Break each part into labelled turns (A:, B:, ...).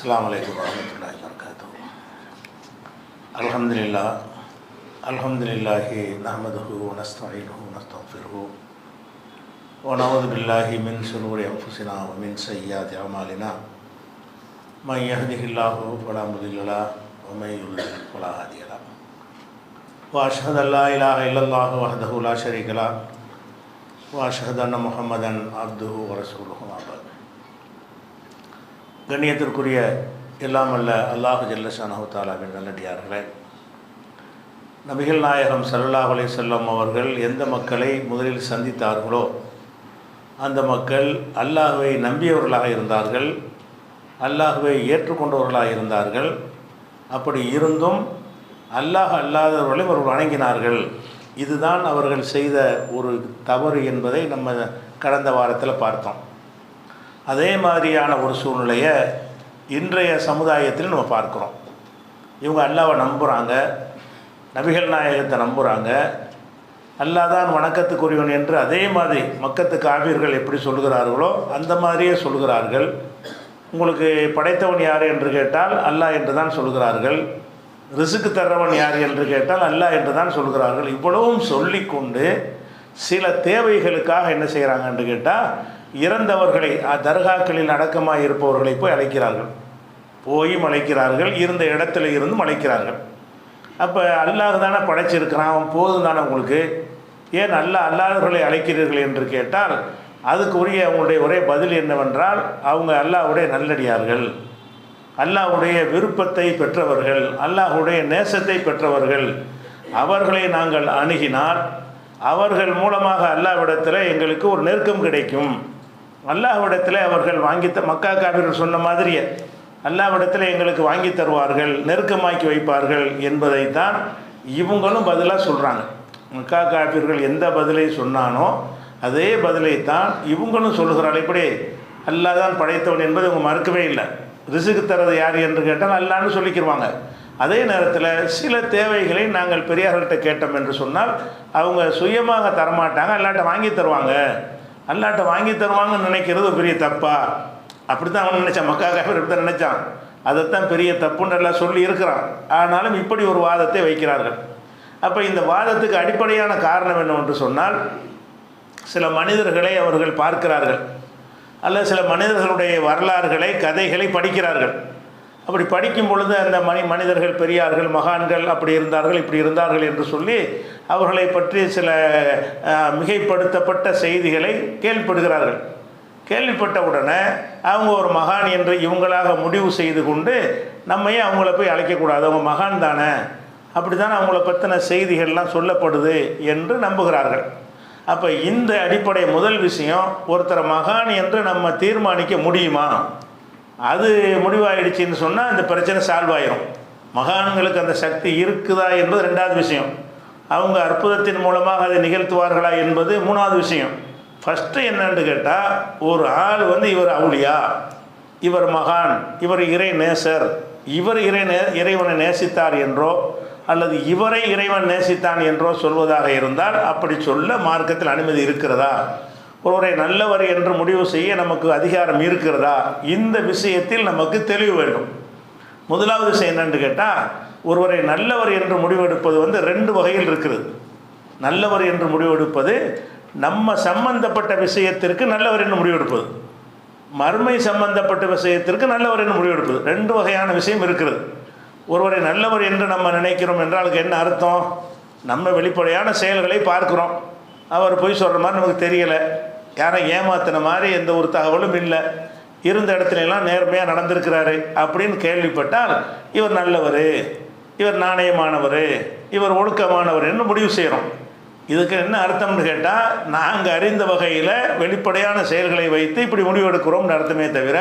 A: அஸ்ஸலாமு அலைக்கும் வரஹ்மத்துல்லாஹி வபரகாத்துஹு. அல்ஹம்துலில்லாஹி நஹ்மதுஹு வ நஸ்தஈனுஹு வ நஸ்தக்ஃபிருஹு வ நஊது பில்லாஹி மின் ஷுரூரி அன்ஃபுஸினா வ மின் ஸய்யிஆத்தி அமாலினா மன் யஹ்திஹில்லாஹு ஃபலா முதில்ல லஹு வ மன் யுضلل ஃபலா ஹாதிய லஹு வ அஷ்ஹது அன் லா இலாஹா இல்லல்லாஹு வஹ்தஹு லா ஷரீக லஹு வ அஷ்ஹது அன்ன முஹம்மதன் அப்துஹு வ ரசூலுஹு அம்மா பஅத். கண்ணியத்திற்குரிய எல்லாம் அல்ல அல்லாஹு ஜல்ல ஷானஹு தஆலாவின் நல்லடியார்களே, நபிகள் நாயகம் ஸல்லல்லாஹு அலைஹி வஸல்லம் அவர்கள் எந்த மக்களை முதலில் சந்தித்தார்களோ அந்த மக்கள் அல்லாஹ்வை நம்பியவர்களாக இருந்தார்கள், அல்லாஹ்வை ஏற்றுக்கொண்டவர்களாக இருந்தார்கள். அப்படி இருந்தும் அல்லாஹ் அல்லாதவர்களை அவர்கள் வணங்கினார்கள். இதுதான் அவர்கள் செய்த ஒரு தவறு என்பதை நம்ம கடந்த வாரத்தில் பார்த்தோம். அதே மாதிரியான ஒரு சூழ்நிலையை இன்றைய சமுதாயத்தில் நம்ம பார்க்குறோம். இவங்க அல்லாஹ்வை நம்புகிறாங்க, நபிகள் நாயகத்தை நம்புகிறாங்க, அல்லாஹ் தான் வணக்கத்துக்குரியவன் என்று அதே மாதிரி மக்கத்து காபிர்கள் எப்படி சொல்கிறார்களோ அந்த மாதிரியே சொல்கிறார்கள். உங்களுக்கு படைத்தவன் யார் என்று கேட்டால் அல்லாஹ் என்று தான் சொல்கிறார்கள். ரிசுக்கு தர்றவன் யார் என்று கேட்டால் அல்லாஹ் என்று தான் சொல்கிறார்கள். இவ்வளவும் சொல்லிக்கொண்டு சில தேவைகளுக்காக என்ன செய்கிறாங்க என்று கேட்டால் இறந்தவர்களை தர்காக்களில் அடக்கமாக இருப்பவர்களை போய் அழைக்கிறார்கள், அழைக்கிறார்கள், இருந்த இடத்துல இருந்தும் அழைக்கிறார்கள். அப்போ அல்லாஹ் தானே படைச்சிருக்கிறான், அவன் போதும் தானே உங்களுக்கு, ஏன் அல்லாதவர்களை அழைக்கிறீர்கள் என்று கேட்டால் அதுக்கு உரிய அவங்களுடைய ஒரே பதில் என்னவென்றால் அவங்க அல்லாஹ்வுடைய நல்லடியார்கள், அல்லாஹ்வுடைய விருப்பத்தை பெற்றவர்கள், அல்லாஹ்வுடைய நேசத்தை பெற்றவர்கள். அவர்களை நாங்கள் அணுகினால் அவர்கள் மூலமாக அல்லாஹ்விடத்தில் எங்களுக்கு ஒரு நெருக்கம் கிடைக்கும். அல்லாஹ்விடத்தில் அவர்கள் மக்கா காபிர்கள் சொன்ன மாதிரியே அல்லாஹ்விடத்தில் எங்களுக்கு வாங்கி தருவார்கள், நெருக்கமாக்கி வைப்பார்கள் என்பதைத்தான் இவங்களும் பதிலாக சொல்கிறாங்க. மக்கா காபிர்கள் எந்த பதிலை சொன்னானோ அதே பதிலைத்தான் இவங்களும் சொல்கிறார்கள். இப்படி அல்லாஹ் தான் படைத்தவன் என்பதை இவங்க மறுக்கவே இல்லை. ரிசுக்கு தரது யார் என்று கேட்டால் அல்லாஹ்னு சொல்லிக்கிடுவாங்க. அதே நேரத்தில் சில தேவைகளை நாங்கள் பெரியார்கள்ட்ட கேட்டோம் என்று சொன்னால் அவங்க சுயமாக தரமாட்டாங்க, அல்லாட்ட வாங்கி தருவாங்க. அல்லாட்ட வாங்கி தருவாங்கன்னு நினைக்கிறது ஒரு பெரிய தப்பா? அப்படி தான் அவன் நினச்சான், மக்கா காபிர் அப்படி தான் நினச்சான். அதைத்தான் பெரிய தப்புன்னு எல்லாம் சொல்லி இருக்கிறான். ஆனாலும் இப்படி ஒரு வாதத்தை வைக்கிறார்கள். அப்போ இந்த வாதத்துக்கு அடிப்படையான காரணம் என்னவென்று சொன்னால் சில மனிதர்களை அவர்கள் பார்க்கிறார்கள், அல்லது சில மனிதர்களுடைய வரலாறுகளை கதைகளை படிக்கிறார்கள். அப்படி படிக்கும் பொழுது அந்த மனிதர்கள் பெரியார்கள், மகான்கள் அப்படி இருந்தார்கள் இப்படி இருந்தார்கள் என்று சொல்லி அவர்களை பற்றி சில மிகைப்படுத்தப்பட்ட செய்திகளை கேள்விப்படுகிறார்கள். கேள்விப்பட்ட உடனே அவங்க ஒரு மகான் என்று இவங்களாக முடிவு செய்து கொண்டு நம்மையே அவங்கள போய் அழைக்கக்கூடாது, அவங்க மகான் தானே, அப்படி தானே அவங்கள பற்றின செய்திகள்லாம் சொல்லப்படுது என்று நம்புகிறார்கள். அப்போ இந்த அடிப்படை முதல் விஷயம், ஒருத்தரை மகான் என்று நம்ம தீர்மானிக்க முடியுமா? அது முடிவாயிடுச்சின்னு சொன்னால் இந்த பிரச்சனை சால்வ் ஆயிரும். மகான்களுக்கு அந்த சக்தி இருக்குதா என்பது ரெண்டாவது விஷயம். அவங்க அற்புதத்தின் மூலமாக அதை நிகழ்த்துவார்களா என்பது மூணாவது விஷயம். ஃபஸ்ட்டு என்னன்னு கேட்டால் ஒரு ஆள் இவர் அவுலியா, இவர் மகான், இவர் இறை நேசர், இவர் இறைவனை நேசித்தார் என்றோ அல்லது இவரை இறைவன் நேசித்தான் என்றோ சொல்வதாக இருந்தால் அப்படி சொல்ல மார்க்கத்தில் அனுமதி இருக்கிறதா? ஒருவரை நல்லவர் என்று முடிவு செய்ய நமக்கு அதிகாரம் இருக்கிறதா? இந்த விஷயத்தில் நமக்கு தெளிவு வேண்டும். முதலாவது விஷயம் என்னன்னு கேட்டால் ஒருவரை நல்லவர் என்று முடிவெடுப்பது ரெண்டு வகையில் இருக்குது. நல்லவர் என்று முடிவெடுப்பது நம்ம சம்பந்தப்பட்ட விஷயத்திற்கு நல்லவர் என்று முடிவெடுப்பது, மறுமை சம்பந்தப்பட்ட விஷயத்திற்கு நல்லவர் என்று முடிவெடுப்பது, ரெண்டு வகையான விஷயம் இருக்கிறது. ஒருவரை நல்லவர் என்று நம்ம நினைக்கிறோம் என்றால் அதுக்கு என்ன அர்த்தம்? நம்ம வெளிப்படையான செயல்களை பார்க்குறோம், அவர் பொய் சொல்கிற மாதிரி நமக்கு தெரியலை, யாரை ஏமாத்தின மாதிரி எந்த ஒரு தகவலும் இல்லை, இருந்த இடத்துலலாம் நேர்மையாக நடந்திருக்கிறாரு அப்படின்னு கேள்விப்பட்டால் இவர் நல்லவர், இவர் நாணயமானவர், இவர் ஒழுக்கமானவர் என்று முடிவு செய்கிறோம். இதுக்கு என்ன அர்த்தம்னு கேட்டால் நாங்கள் அறிந்த வகையில் வெளிப்படையான செயல்களை வைத்து இப்படி முடிவெடுக்கிறோம்னு அர்த்தமே தவிர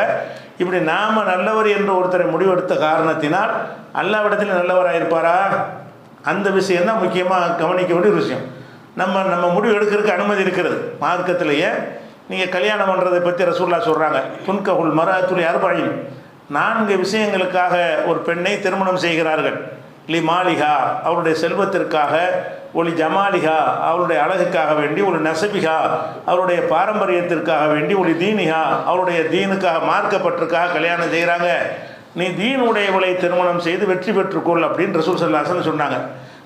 A: இப்படி நாம் நல்லவர் என்று ஒருத்தரை முடிவெடுத்த காரணத்தினால் அல்லாஹ்விடத்தில் நல்லவராக இருப்பாரா? அந்த விஷயந்தான் முக்கியமாக கவனிக்க வேண்டிய விஷயம். நம்ம முடிவு எடுக்கிறதுக்கு அனுமதி இருக்கிறது மார்க்கத்திலேயே. நீங்கள் கல்யாணம் பண்ணுறதை பற்றி ரசூலுல்லாஹ் சொல்கிறாங்க, துன்கஹுல் மர்அத்துல் அர்பஈன், 4 விஷயங்களுக்காக ஒரு பெண்ணை திருமணம் செய்கிறார்கள். லி மாலிகா, அவருடைய செல்வத்திற்காக, ஒளி ஜமாலிகா, அவருடைய அழகுக்காக வேண்டி, ஒளி நசபிகா, அவருடைய பாரம்பரியத்திற்காக வேண்டி, ஒளி தீனிகா, அவருடைய தீனுக்காக மார்க்கப்பட்டிற்காக கல்யாணம் செய்கிறாங்க. நீ தீன் உடையவளை திருமணம் செய்து வெற்றி பெற்றுக்கொள் அப்படின்னு ரசூல் ஸல்லல்லாஹு அலைஹி வஸல்லம் சொன்னாங்க.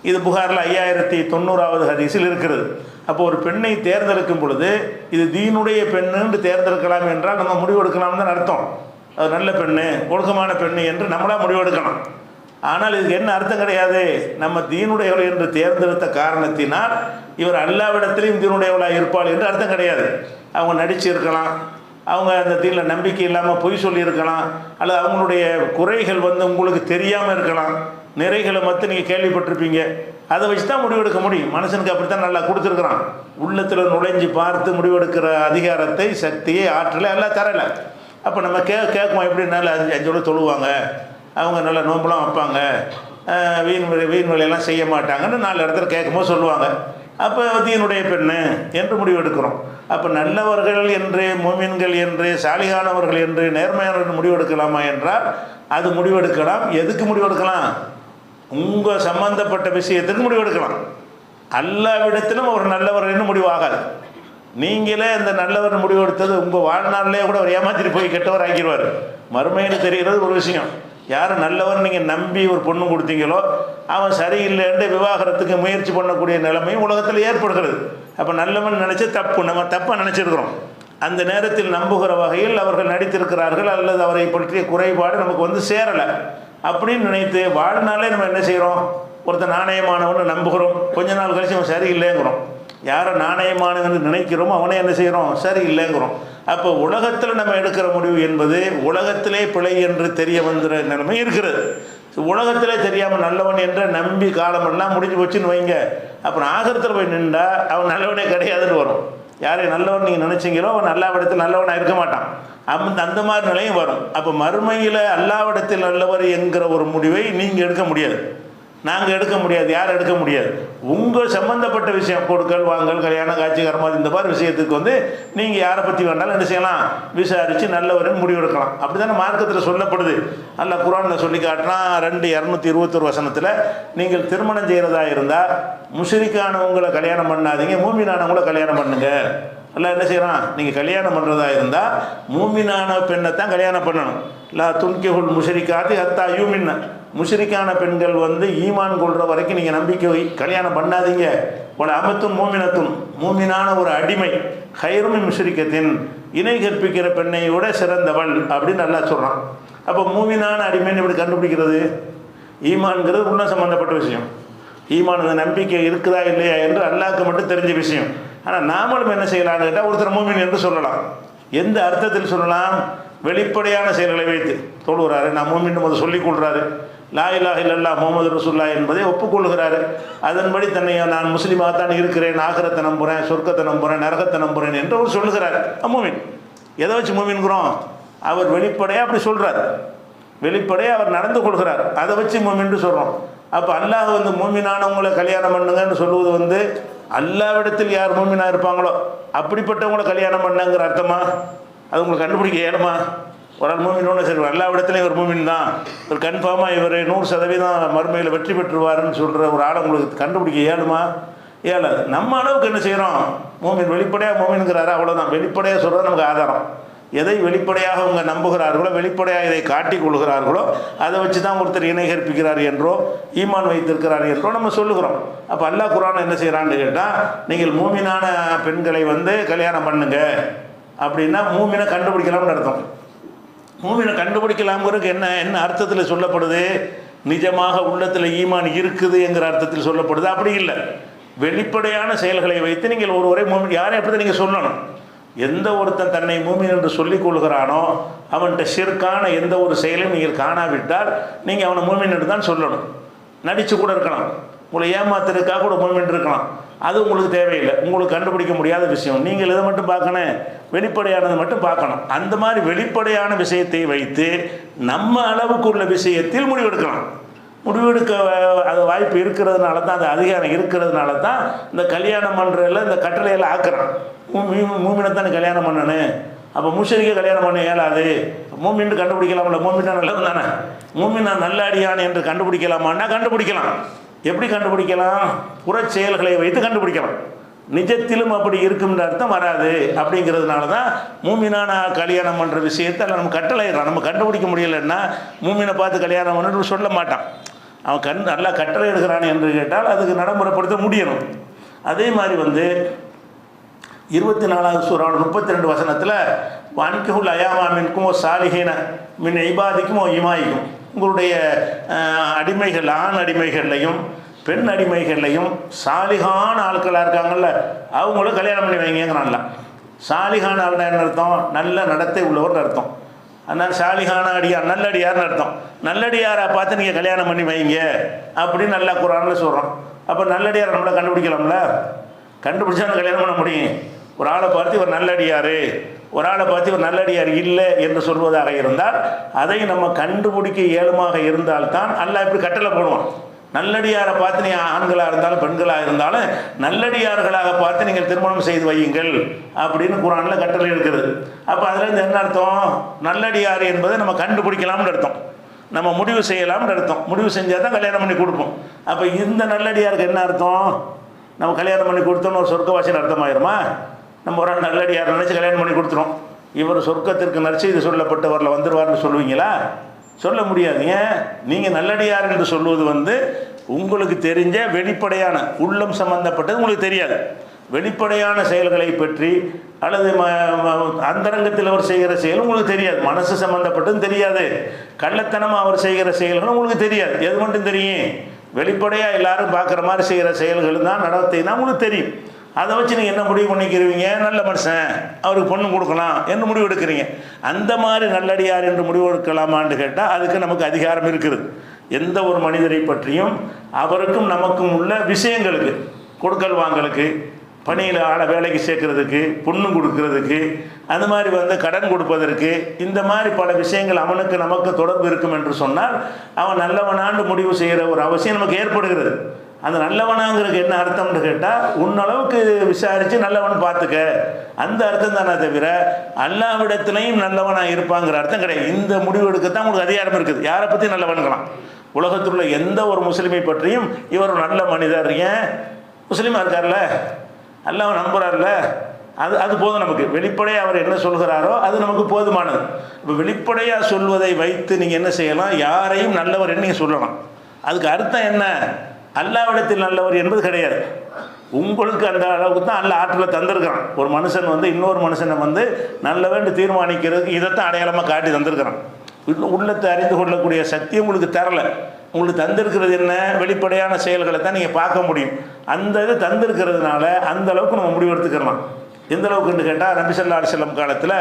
A: இது புகாரில் 5090வது ஹதீஸில் இருக்கிறது. அப்போ ஒரு பெண்ணை தேர்ந்தெடுக்கும் பொழுது இது தீனுடைய பெண்ணுன்னு தேர்ந்தெடுக்கலாம் என்றால் நம்ம முடிவெடுக்கலாம்னு தான் அர்த்தம். அது நல்ல பெண்ணு, ஒழுக்கமான பெண்ணு என்று நம்மளாக முடிவெடுக்கலாம். ஆனால் இதுக்கு என்ன அர்த்தம் கிடையாது. நம்ம தீனுடையவள் என்று தேர்ந்தெடுத்த காரணத்தினால் இவர் அல்லாவிடத்திலையும் தீனுடையவளாக இருப்பாள் என்று அர்த்தம் கிடையாது. அவங்க நடிச்சு இருக்கலாம், அவங்க அந்த தீனில் நம்பிக்கை இல்லாமல் பொய் சொல்லியிருக்கலாம், அல்லது அவங்களுடைய குறைகள் உங்களுக்கு தெரியாமல் இருக்கலாம். நிறைகளை மட்டும் நீங்கள் கேள்விப்பட்டிருப்பீங்க. அதை வச்சு தான் முடிவெடுக்க முடியும். மனுஷனுக்கு அப்படித்தான் நல்லா கொடுத்துருக்குறான். உள்ளத்தில் நுழைஞ்சு பார்த்து முடிவெடுக்கிற அதிகாரத்தை, சக்தியை, ஆற்றலை எல்லாம் தரலை. அப்போ நம்ம கேட்குவோம், எப்படி நல்லா 5 தொழுவாங்க, அவங்க நல்லா நோம்புலாம் வைப்பாங்க, வீண் வேலையெல்லாம் செய்ய மாட்டாங்கன்னு 4 இடத்துல கேட்கும்போது சொல்லுவாங்க. அப்போ தீனுடைய பெண்ணு என்று முடிவெடுக்கிறோம். அப்போ நல்லவர்கள் என்று, மோமின்கள் என்று, சாலிகானவர்கள் என்று, நேர்மையானவர்கள் முடிவெடுக்கலாமா என்றால் அது முடிவெடுக்கலாம். எதுக்கு முடிவெடுக்கலாம்? உங்கள் சம்பந்தப்பட்ட விஷயத்துக்கு முடிவெடுக்கலாம். அல்லாவிடத்திலும் ஒரு நல்லவர் என்று முடிவாகாது. நீங்களே அந்த நல்லவர் முடிவெடுத்தது உங்கள் வாழ்நாளிலே கூட அவர் ஏமாத்திட்டு போய் கெட்டவர் ஆக்கிடுவார். மறுமைன்னு தெரிகிறது ஒரு விஷயம். யார் நல்லவர் நீங்கள் நம்பி ஒரு பொண்ணு கொடுத்தீங்களோ அவன் சரியில்லைன்னு விவாகரத்துக்கு முயற்சி பண்ணக்கூடிய நிலைமையும் உலகத்தில் ஏற்படுகிறது. அப்போ நல்லவன் நினச்சி தப்பு, நம்ம தப்பாக நினச்சிருக்கிறோம். அந்த நேரத்தில் நம்புகிற வகையில் அவர்கள் நடித்திருக்கிறார்கள், அல்லது அவரை பற்றிய குறைபாடு நமக்கு சேரலை அப்படின்னு நினைத்து வாழ்நாளே நம்ம என்ன செய்கிறோம்? ஒருத்தர் நாணயமானவன் நம்புகிறோம், கொஞ்ச நாள் கழிச்சு அவன் சரியில்லைங்கிறோம். யாரை நாணயமானவன் நினைக்கிறோமோ அவனே என்ன செய்கிறோம்? சரியில்லைங்கிறோம். அப்போ உலகத்தில் நம்ம எடுக்கிற முடிவு என்பது உலகத்திலே பிழை என்று தெரிய வந்துற நிலைமை இருக்கிறது. உலகத்திலே தெரியாமல் நல்லவன் என்ற நம்பி காலமெல்லாம் முடிஞ்சு போச்சுன்னு வைங்க. அப்புறம் ஆகரத்தில் போய் நின்றா அவன் நல்லவனே கிடையாதுன்னு வரும். யாரை நல்லவன் நீங்கள் நினச்சிங்களோ அவன் அல்லாவிடத்தில் நல்லவனாக இருக்க மாட்டான். அந்த மாதிரி நிலையும் வரும். அப்போ மறுமையில் அல்லாவிடத்தில் நல்லவர் என்கிற ஒரு முடிவை நீங்கள் எடுக்க முடியாது, நாங்கள் எடுக்க முடியாது, யார் எடுக்க முடியாது. உங்கள் சம்பந்தப்பட்ட விஷயம், கொடுக்கல் வாங்கல், கல்யாணம், காட்சி, கர்மாதி, இந்த மாதிரி விஷயத்துக்கு நீங்கள் யாரை பற்றி வேண்டாலும் என்ன செய்யலாம்? விசாரித்து நல்லவரின் முடிவெடுக்கலாம். அப்படி தானே மார்க்கத்தில் சொல்லப்படுது. அல்லாஹ் குர்ஆனில் சொல்லி காட்டினா 2:221 வசனத்தில், நீங்கள் திருமணம் செய்கிறதா இருந்தால் முஷ்ரிக்கானவங்களை கல்யாணம் பண்ணாதீங்க, மூமினானவங்கள கல்யாணம் பண்ணுங்க. எல்லாம் என்ன செய்கிறான்? நீங்கள் கல்யாணம் பண்ணுறதா இருந்தால் மூமினான பெண்ணை தான் கல்யாணம் பண்ணணும். லா துன்கிஹுல் முஷ்ரிகாத்தி ஹத்தா யூமின்ன, முஷ்ரிக்கான பெண்கள் ஈமான் கொள்கிற வரைக்கும் நீங்கள் நம்பிக்கை கல்யாணம் பண்ணாதீங்க. ஒரு அமத்தும் மூமினத்தும், மூமினான ஒரு அடிமை, ஹைரும் முஷ்ரிக்கத்தின், இணை கற்பிக்கிற பெண்ணை விட சிறந்தவள் அப்படின்னு நல்லா சொல்கிறான். அப்போ மூமினான அடிமைன்னு எப்படி கண்டுபிடிக்கிறது? ஈமான்கிறது உள்ள சம்மந்தப்பட்ட விஷயம். ஈமான் அந்த நம்பிக்கை இருக்குதா இல்லையா என்று அல்லாஹ்க்கு மட்டும் தெரிஞ்ச விஷயம். ஆனால் நாமளும் என்ன செய்யலாம்னு கேட்டால் ஒருத்தர் மூமின் என்று சொல்லலாம். எந்த அர்த்தத்தில் சொல்லலாம்? வெளிப்படையான செயல்களை வைத்து தொழுகிறாரு, நான் மூமின் முதல் சொல்லிக் கொள்கிறாரு, லா இலாஹ இல்லல்லாஹ் முஹம்மது ரசூலுல்லாஹ் என்பதை ஒப்புக்கொள்கிறாரு. அதன்படி தன்னை நான் முஸ்லீமாகத்தான் இருக்கிறேன், ஆகிரத்தை நம்புகிறேன், சொர்க்கத்தை நம்புகிறேன், நரகத்தை நம்புகிறேன் என்று அவர் சொல்லுகிறார். மூமின். எதை வச்சு மூமின்கிறோம்? அவர் வெளிப்படையாக அப்படி சொல்கிறார், வெளிப்படையாக அவர் நடந்து கொள்கிறார், அதை வச்சு மூமின்னு சொல்கிறோம். அப்போ அல்லாஹ் மூமினானவங்களை கல்யாணம் பண்ணுங்கன்னு சொல்லுவது அல்லாவிடத்தில் யார் மூமினாக இருப்பாங்களோ அப்படிப்பட்டவங்கள கல்யாணம் பண்ணுங்கிற அர்த்தமா? அது உங்களுக்கு கண்டுபிடிக்க இயலுமா? ஒரு ஆள் மூமினோன்னு சரி, அல்லாவிடத்துலேயும் இவர் மூமின் தான், ஒரு கன்ஃபார்மாக இவர் 100% மறுமையில் வெற்றி பெற்றுவாருன்னு சொல்கிற ஒரு ஆளை உங்களுக்கு கண்டுபிடிக்க இயலுமா? இயலாது. நம்ம அளவுக்கு என்ன செய்கிறோம்? மூமின் வெளிப்படையாக மூமின்கிறாரு, அவ்வளோதான். வெளிப்படையாக சொல்கிறது நமக்கு ஆதாரம். எதை வெளிப்படையாக அவங்க நம்புகிறார்களோ, வெளிப்படையாக இதை காட்டி கொள்கிறார்களோ அதை வச்சு தான் ஒருத்தர் இணை கற்பிக்கிறார் என்றோ ஈமான் வைத்திருக்கிறார் என்றோ நம்ம சொல்லுகிறோம். அப்போ அல்லாஹ் குர்ஆன் என்ன செய்கிறான்னு கேட்டால், நீங்கள் மூமினான பெண்களை கல்யாணம் பண்ணுங்க அப்படின்னா மூமினை கண்டுபிடிக்கலாம்னு அர்த்தம். மூமினை கண்டுபிடிக்கலாம்ங்கிறதுக்கு என்ன அர்த்தத்தில் சொல்லப்படுது? நிஜமாக உள்ளத்தில் ஈமான் இருக்குது என்கிற அர்த்தத்தில் சொல்லப்படுது. அப்படி இல்லை, வெளிப்படையான செயல்களை வைத்து நீங்கள் ஒருவரை மூமின் யாரை எப்படி நீங்கள் சொல்லணும். எந்த ஒருத்தன் தன்னை மூமின் என்று சொல்லிக் கொள்கிறானோ அவன்கிட்ட ஷிர்கான எந்த ஒரு செயலையும் நீங்கள் காணாவிட்டால் நீங்கள் அவனை மூமின் என்று தான் சொல்லணும். நடித்து கூட இருக்கலாம், உங்களை ஏமாத்துறதுக்காக கூட மூமின் இருக்கலாம், அது உங்களுக்கு தேவையில்லை, உங்களுக்கு கண்டுபிடிக்க முடியாத விஷயம். நீங்கள் இதை மட்டும் பார்க்கணும், வெளிப்படையானதை மட்டும் பார்க்கணும். அந்த மாதிரி வெளிப்படையான விஷயத்தை வைத்து நம்ம அளவுக்கு உள்ள விஷயத்தில் முடிவெடுக்கலாம். முடிவெடுக்க அது வாய்ப்பு இருக்கிறதுனால தான், அந்த அதிகாரம் இருக்கிறதுனால தான் இந்த கல்யாணம் பண்ணுறதில் இந்த கட்டளையெல்லாம் ஆக்குறான். மூமினை தானே கல்யாணம் பண்ணணும், அப்போ முஷ்ரிக்கை கல்யாணம் பண்ண இயலாது. மூமின்னு கண்டுபிடிக்கலாம்ல, மூமினா நல்லவன் தானே, மூமினா நல்லடியான் என்று கண்டுபிடிக்கலாமான்னா கண்டுபிடிக்கலாம். எப்படி கண்டுபிடிக்கலாம்? புற செயல்களை வைத்து கண்டுபிடிக்கலாம். நிஜத்திலும் அப்படி இருக்கும்ன்ற அர்த்தம் வராது. அப்படிங்கிறதுனால தான் மூமினான கல்யாணம் பண்ணுற விஷயத்தை நம்ம கட்டளையிடலாம். நம்ம கண்டுபிடிக்க முடியலைன்னா மூமினை பார்த்து கல்யாணம் பண்ணு சொல்ல மாட்டான். அவன் நல்லா கட்டளை எடுக்கிறான் என்று கேட்டால் அதுக்கு நடைமுறைப்படுத்த முடியணும். அதே மாதிரி 24வது சூரா 32 வசனத்தில் வான்கிஹுல் அயாமா மின்கும் சாலிஹீன மின் இபாதிக்கும் இமாயிக்கும், உங்களுடைய அடிமைகள் ஆண் அடிமைகள்லையும் பெண் அடிமைகள்லையும் சாலிகான ஆட்களாக இருக்காங்கல்ல அவங்கள கல்யாணம் பண்ணி வைங்கிறான்ல. சாலிகான ஆள்னா என்ன அர்த்தம்? நல்ல நடத்தை உள்ளவர்னு அர்த்தம். அதனால் சாலிகான அடியார் நல்லடியார்னு அர்த்தம். நல்லடியாரை பார்த்து நீங்கள் கல்யாணம் பண்ணி வைங்க அப்படின்னு நல்லா குர்ஆன்ல சொல்கிறோம். அப்போ நல்லடியார் நம்மளை கண்டுபிடிக்கலாம்ல, கண்டுபிடிச்சா கல்யாணம் பண்ண முடியும். ஒரு ஆளை பார்த்து இவர் நல்லடியார், ஒரு ஆளை பார்த்து இவர் நல்லடியார் இல்லை என்று சொல்வதாக இருந்தால் அதை நம்ம கண்டுபிடிக்க இயலுமாக இருந்தால்தான் அல்லாஹ் இப்படி கட்டளை போடுவான். நல்லடியாரை பார்த்து நீ ஆண்களாக இருந்தாலும் பெண்களாக இருந்தாலும் நல்லடியார்களாக பார்த்து நீங்கள் திருமணம் செய்து வையுங்கள் அப்படின்னு குர்ஆனில் கட்டளை இருக்குது. அப்போ அதுலேருந்து என்ன அர்த்தம்? நல்லடியார் என்பதை நம்ம கண்டுபிடிக்கலாம்னு அர்த்தம், நம்ம முடிவு செய்யலாம்னு அர்த்தம். முடிவு செஞ்சால் தான் கல்யாணம் பண்ணி கொடுப்போம். அப்போ இந்த நல்லடியாருக்கு என்ன அர்த்தம்? நம்ம கல்யாணம் பண்ணி கொடுத்தோன்னு ஒரு சொர்க்கவாசின்னு அர்த்தமாயிருமா? நம்ம ஒரு நல்லடியார் நினச்சி கல்யாணம் பண்ணி கொடுத்துரும். இவர் சொர்க்கத்திற்கு நற்செய்தி சொல்லப்பட்டவரில் வந்துடுவார்னு சொல்லுவீங்களா? சொல்ல முடியாதுங்க. நீங்கள் நல்லடியார் என்று சொல்வது உங்களுக்கு தெரிஞ்ச வெளிப்படையான உள்ளம் சம்பந்தப்பட்டது உங்களுக்கு தெரியாது. வெளிப்படையான செயல்களை பற்றி அல்லது அந்தரங்கத்தில் அவர் செய்கிற செயல் உங்களுக்கு தெரியாது. மனசு சம்பந்தப்பட்டதும் தெரியாது. கள்ளத்தனமாக அவர் செய்கிற செயல்களும் உங்களுக்கு தெரியாது. எது மட்டும் தெரியும்? வெளிப்படையாக எல்லாரும் பார்க்குற மாதிரி செய்கிற செயல்கள் தான் நடத்தை தான் உங்களுக்கு தெரியும். அதை வச்சு நீங்கள் என்ன முடிவு பண்ணிக்கிறீங்க? நல்ல மனுஷன், அவருக்கு பொண்ணு கொடுக்கலாம் என்று முடிவு எடுக்கிறீங்க. அந்த மாதிரி நல்லடியார் என்று முடிவு எடுக்கலாமான்னு கேட்டால் அதுக்கு நமக்கு அதிகாரம் இருக்குது. எந்த ஒரு மனிதரை பற்றியும் அவருக்கும் நமக்கும் உள்ள விஷயங்களுக்கு, கொடுக்கல் வாங்கலுக்கு, பணியில் ஆளை வேலைக்கு சேர்க்கறதுக்கு, பொண்ணு கொடுக்கறதுக்கு, அந்த மாதிரி கடன் கொடுப்பதற்கு, இந்த மாதிரி பல விஷயங்கள் அவனுக்கு நமக்கு தொடர்பு இருக்கும் என்று சொன்னால் அவன் நல்லவனாண்டு முடிவு செய்கிற ஒரு அவசியம் நமக்கு ஏற்படுகிறது. அந்த நல்லவனாங்கிறதுக்கு என்ன அர்த்தம்னு கேட்டால் உன்னளவுக்கு விசாரித்து நல்லவன் பார்த்துக்க, அந்த அர்த்தம் தானே தவிர அல்லாவிடத்துலையும் நல்லவனாக இருப்பாங்கிற அர்த்தம் கிடையாது. இந்த முடிவு எடுக்கத்தான் உங்களுக்கு அதிகாரம் இருக்குது. யாரை பற்றி நல்லவன்களாம்? உலகத்தில் உள்ள எந்த ஒரு முஸ்லீமை பற்றியும் இவர் நல்ல மனிதர், ஏன் முஸ்லீமாக இருக்கார்ல, அல்லாஹ் நம்புறார்ல, அது போதும் நமக்கு. வெளிப்படையாக அவர் என்ன சொல்கிறாரோ அது நமக்கு போதுமானது. இப்போ வெளிப்படையாக சொல்வதை வைத்து நீங்கள் என்ன செய்யலாம்? யாரையும் நல்லவர் என்று நீங்கள் சொல்லலாம். அதுக்கு அர்த்தம் என்ன? அல்லாவிடத்தில் நல்லவர் என்பது கிடையாது. உங்களுக்கு அந்த அளவுக்கு தான் அல்ல ஆற்றலை தந்திருக்கிறான். ஒரு மனுஷன் இன்னொரு மனுஷனை நல்லவன்னு தீர்மானிக்கிறதுக்கு இதைத்தான் அடையாளமாக காட்டி தந்திருக்கிறான். உள்ளத்தை அறிந்து கொள்ளக்கூடிய சக்தி உங்களுக்கு தரலை. உங்களுக்கு தந்திருக்கிறது என்ன? வெளிப்படையான செயல்களை தான் நீங்கள் பார்க்க முடியும். அந்த இது தந்திருக்கிறதுனால அந்த அளவுக்கு நம்ம முடிவெடுத்துக்கலாம். எந்த அளவுக்குன்னு கேட்டால் நபி ஸல்லல்லாஹு அலைஹி வஸல்லம் காலத்தில்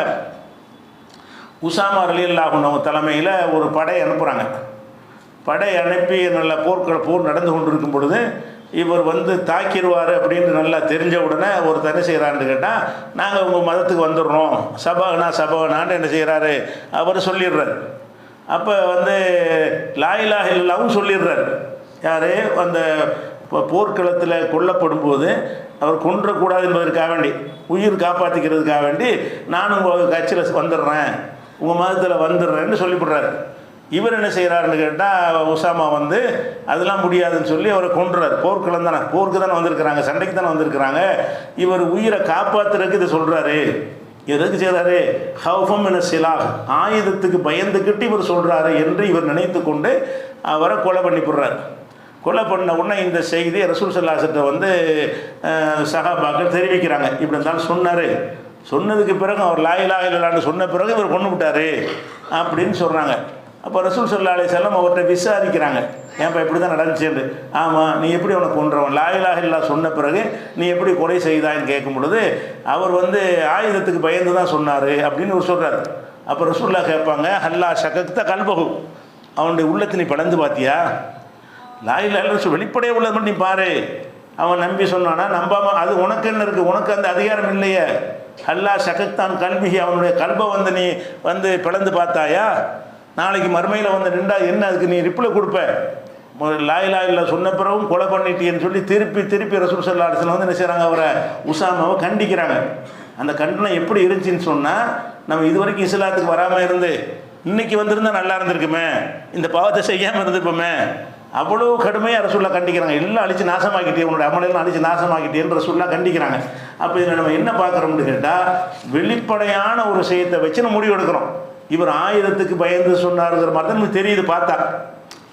A: உஸாமா ரலியல்லாஹு அன்ஹு தலைமையில் ஒரு படை அனுப்புகிறாங்க. படை அனுப்பி நல்ல போர் நடந்து கொண்டிருக்கும் பொழுது இவர் தாக்கிடுவார் அப்படின்னு நல்லா தெரிஞ்ச உடனே ஒரு தனி செய்கிறான்னு கேட்டால் நாங்கள் உங்கள் மதத்துக்கு வந்துடுறோம், சபகனான்னு என்ன செய்கிறாரு? அவர் சொல்லிடுறார். அப்போ லா இலாஹ இல்லல்லாஹும் சொல்லிடுறார். யார்? அந்த போர்க்களத்தில் கொல்லப்படும் போது அவர் கொன்றக்கூடாது என்பதற்காக வேண்டி, உயிர் காப்பாற்றிக்கிறதுக்காக வேண்டி நான் உங்கள் கட்சியில் வந்துடுறேன், உங்கள் மதத்தில் வந்துடுறேன்னு சொல்லிவிடுறாரு. இவர் என்ன செய்கிறாருன்னு கேட்டால் உஸாமா அதெல்லாம் முடியாதுன்னு சொல்லி அவரை கொன்றார். போர்க்களம் தானே, போருக்கு தானே வந்திருக்கிறாங்க, சண்டைக்கு தானே வந்திருக்கிறாங்க. இவர் உயிரை காப்பாற்றுறதுக்கு இதை சொல்கிறாரு. எதுக்கு செய்கிறாரு? ஹவுஃபம் என சிலாஹ், ஆயுதத்துக்கு பயந்துக்கிட்டு இவர் சொல்கிறாரு என்று இவர் நினைத்து கொண்டு அவரை கொலை பண்ணி போடுறார். கொலை பண்ண உடனே இந்த செய்தி ரசூல் ஸல்லல்லாஹு அலைஹி வஸல்லம் சஹாபாக்கள் தெரிவிக்கிறாங்க. இப்படி இருந்தாலும் சொன்னார். சொன்னதுக்கு பிறகு அவர் லா இலாஹ இல்லல்லாஹ்னு சொன்ன பிறகு இவர் கொண்டு விட்டார் அப்படின்னு சொல்கிறாங்க. அப்போ ரசூல் ஸல்லல்லாஹு அலைஹி வஸல்லம் அவர்கிட்ட விசாரிக்கிறாங்க, ஏன்ப்பா இப்படி தான் நடந்துச்சு? ஆமாம், நீ எப்படி அவனை கொன்றவன்? லா இலாஹ இல்லல்லாஹ் சொன்ன பிறகு நீ எப்படி கொலை செய்தான்னு கேட்கும் பொழுது அவர் ஆயுதத்துக்கு பயந்து தான் சொன்னார் அப்படின்னு அவர் சொல்கிறார். அப்போ ரசூலுல்லாஹ் கேட்பாங்க, ஹல்லா ஷகக்த கல்பஹு, அவனுடைய உள்ளத்தை நீ படந்து பார்த்தியா? லா இலாஹ இல்லல்லாஹ் வெளிப்படையாக உள்ளது மட்டும் நீ பாரு. அவன் நம்பி சொன்னானா நம்பாமல் அது உனக்கு என்ன இருக்குது? உனக்கு அந்த அதிகாரம் இல்லையே. ஹல்லா ஷகக்தான் கல்பிஹி, அவனுடைய கல்பை நீ பிளந்து பார்த்தாயா? நாளைக்கு மறுமையில் நின்றா என்ன அதுக்கு நீ ரிப்ளை கொடுப்ப? லா இலாஹ இல்லல்லாஹ் சொன்ன பிறகும் கொலை பண்ணிட்டேன்னு சொல்லி திருப்பி ரசூல் ஸல்லல்லாஹு அலைஹி வஸல்லம் என்ன செய்கிறாங்க? அவரை உஸாமாவை கண்டிக்கிறாங்க. அந்த கண்டனை எப்படி இருந்துச்சின்னு சொன்னால், நம்ம இது வரைக்கும் இஸ்லாத்துக்கு வராமல் இருந்து இன்றைக்கி வந்திருந்தால் நல்லா இருந்திருக்குமே, இந்த பாவத்தை செய்யாமல் இருந்திருப்போமே அவ்வளோ கடுமையாக ரசூல்லா கண்டிக்கிறாங்க. எல்லாம் அழிச்சு நாசமாக்கிட்டே, உன்னோட அமலெல்லாம் அழிச்சு நாசமாக்கிட்டேன்னு ரசூல்லா கண்டிக்கிறாங்க. அப்போ இதில் நம்ம என்ன பார்க்குறோம்னு கேட்டால், வெளிப்படையான ஒரு விஷயத்தை வச்சு நம்ம முடிவு எடுக்கிறோம். இவர் ஆயுதத்துக்கு பயந்து சொன்னாருங்கிற மாதிரி தான் நமக்கு தெரியுது. பார்த்தா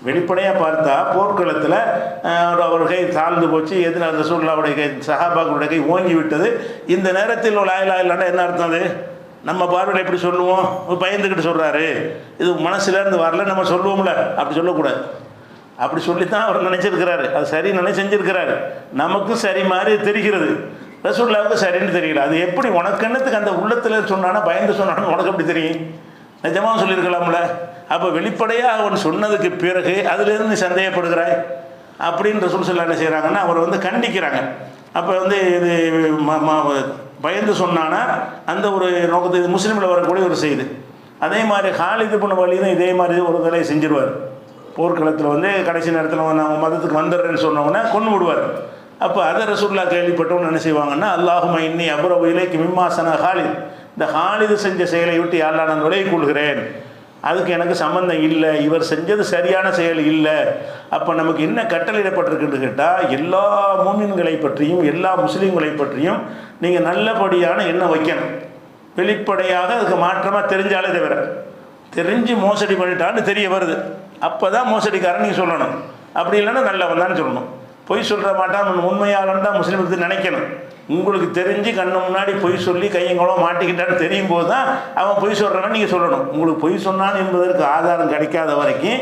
A: வெளிப்படையாக பார்த்தா போர்க்களத்தில் அவர் கை தாழ்ந்து போச்சு, எதில் ரசூலுல்லாஹ்வுடைய கை, சஹாபாக்களுடைய கை ஓங்கி விட்டது. இந்த நேரத்தில் லா இலாஹா இல்லல்லாஹ்னா என்ன அர்த்தம்? அது நம்ம பார்வையில் எப்படி சொல்லுவோம்? பயந்துக்கிட்டு சொல்கிறாரு, இது மனசுலேருந்து வரல நம்ம சொல்லுவோம்ல, அப்படி சொல்லக்கூடாது. அப்படி சொல்லித்தான் அவர் நினச்சிருக்கிறாரு, அது சரி நினை செஞ்சுருக்கிறாரு. நமக்கும் சரி மாதிரி தெரிகிறது, ரசூலுல்லாஹ்வுக்கு சரின்னு தெரியல. அது எப்படி உனக்கு என்னத்துக்கு அந்த உள்ளத்தில் சொன்னானா பயந்து சொன்னான்னு உனக்கு எப்படி தெரியும்? நிஜமாக சொல்லியிருக்கலாம்ல. அப்போ வெளிப்படையாக அவன் சொன்னதுக்கு பிறகு அதிலிருந்து நீ சந்தேகப்படுகிறாய் அப்படின்னு ரசூல் ஸல்லல்லாஹு என்ன செய்கிறாங்கன்னா அவர் கண்டிக்கிறாங்க. அப்போ இது பயந்து சொன்னானா அந்த ஒரு நோக்கத்தை, இது முஸ்லீமில் வரக்கூடிய ஒரு செய்தி. அதே மாதிரி ஹாலித் இப்னு வலீதும் இதே மாதிரி ஒரு வேலையை செஞ்சிருவார். போர்க்களத்தில் கடைசி நேரத்தில் நான் மதத்துக்கு வந்துடுறேன்னு சொன்னவொன்னே கொன்று விடுவார். அப்போ அதை ரசூலுல்லாஹ் கேள்விப்பட்டவங்க என்ன செய்வாங்கன்னா, அல்லாஹும்ம இன்னி அப்ரவு இலைக்கு மிம்மா ஸனா ஹாலித், இந்த ஹாலிது செஞ்ச செயலை விட்டு யாரெல்லாம் நான் விலகி கொள்கிறேன், அதுக்கு எனக்கு சம்பந்தம் இல்லை, இவர் செஞ்சது சரியான செயல் இல்லை. அப்போ நமக்கு என்ன கட்டளையிடப்பட்டிருக்குன்னு கேட்டால், எல்லா மூமின்களை பற்றியும் எல்லா முஸ்லீம்களை பற்றியும் நீங்கள் நல்லபடியான எண்ணம் வைக்கணும். வெளிப்படையாக அதுக்கு மாற்றமாக தெரிஞ்சாலே தவிர, தெரிஞ்சு மோசடி பண்ணிட்டான்னு தெரிய வருது, அப்போ தான் மோசடிக்காரன் நீங்கள் சொல்லணும். அப்படி இல்லைன்னா நல்லவன் தான் சொல்லணும். பொய் சொல்கிற மாட்டான் உண்மையாளன் தான் முஸ்லீம் நினைக்கணும். உங்களுக்கு தெரிஞ்சு கண்ணு முன்னாடி பொய் சொல்லி கையங்களும் மாட்டிக்கிட்டான்னு தெரியும் போது தான் அவன் பொய் சொல்கிறான்னு நீங்கள் சொல்லணும். உங்களுக்கு பொய் சொன்னான் என்பதற்கு ஆதாரம் கிடைக்காத வரைக்கும்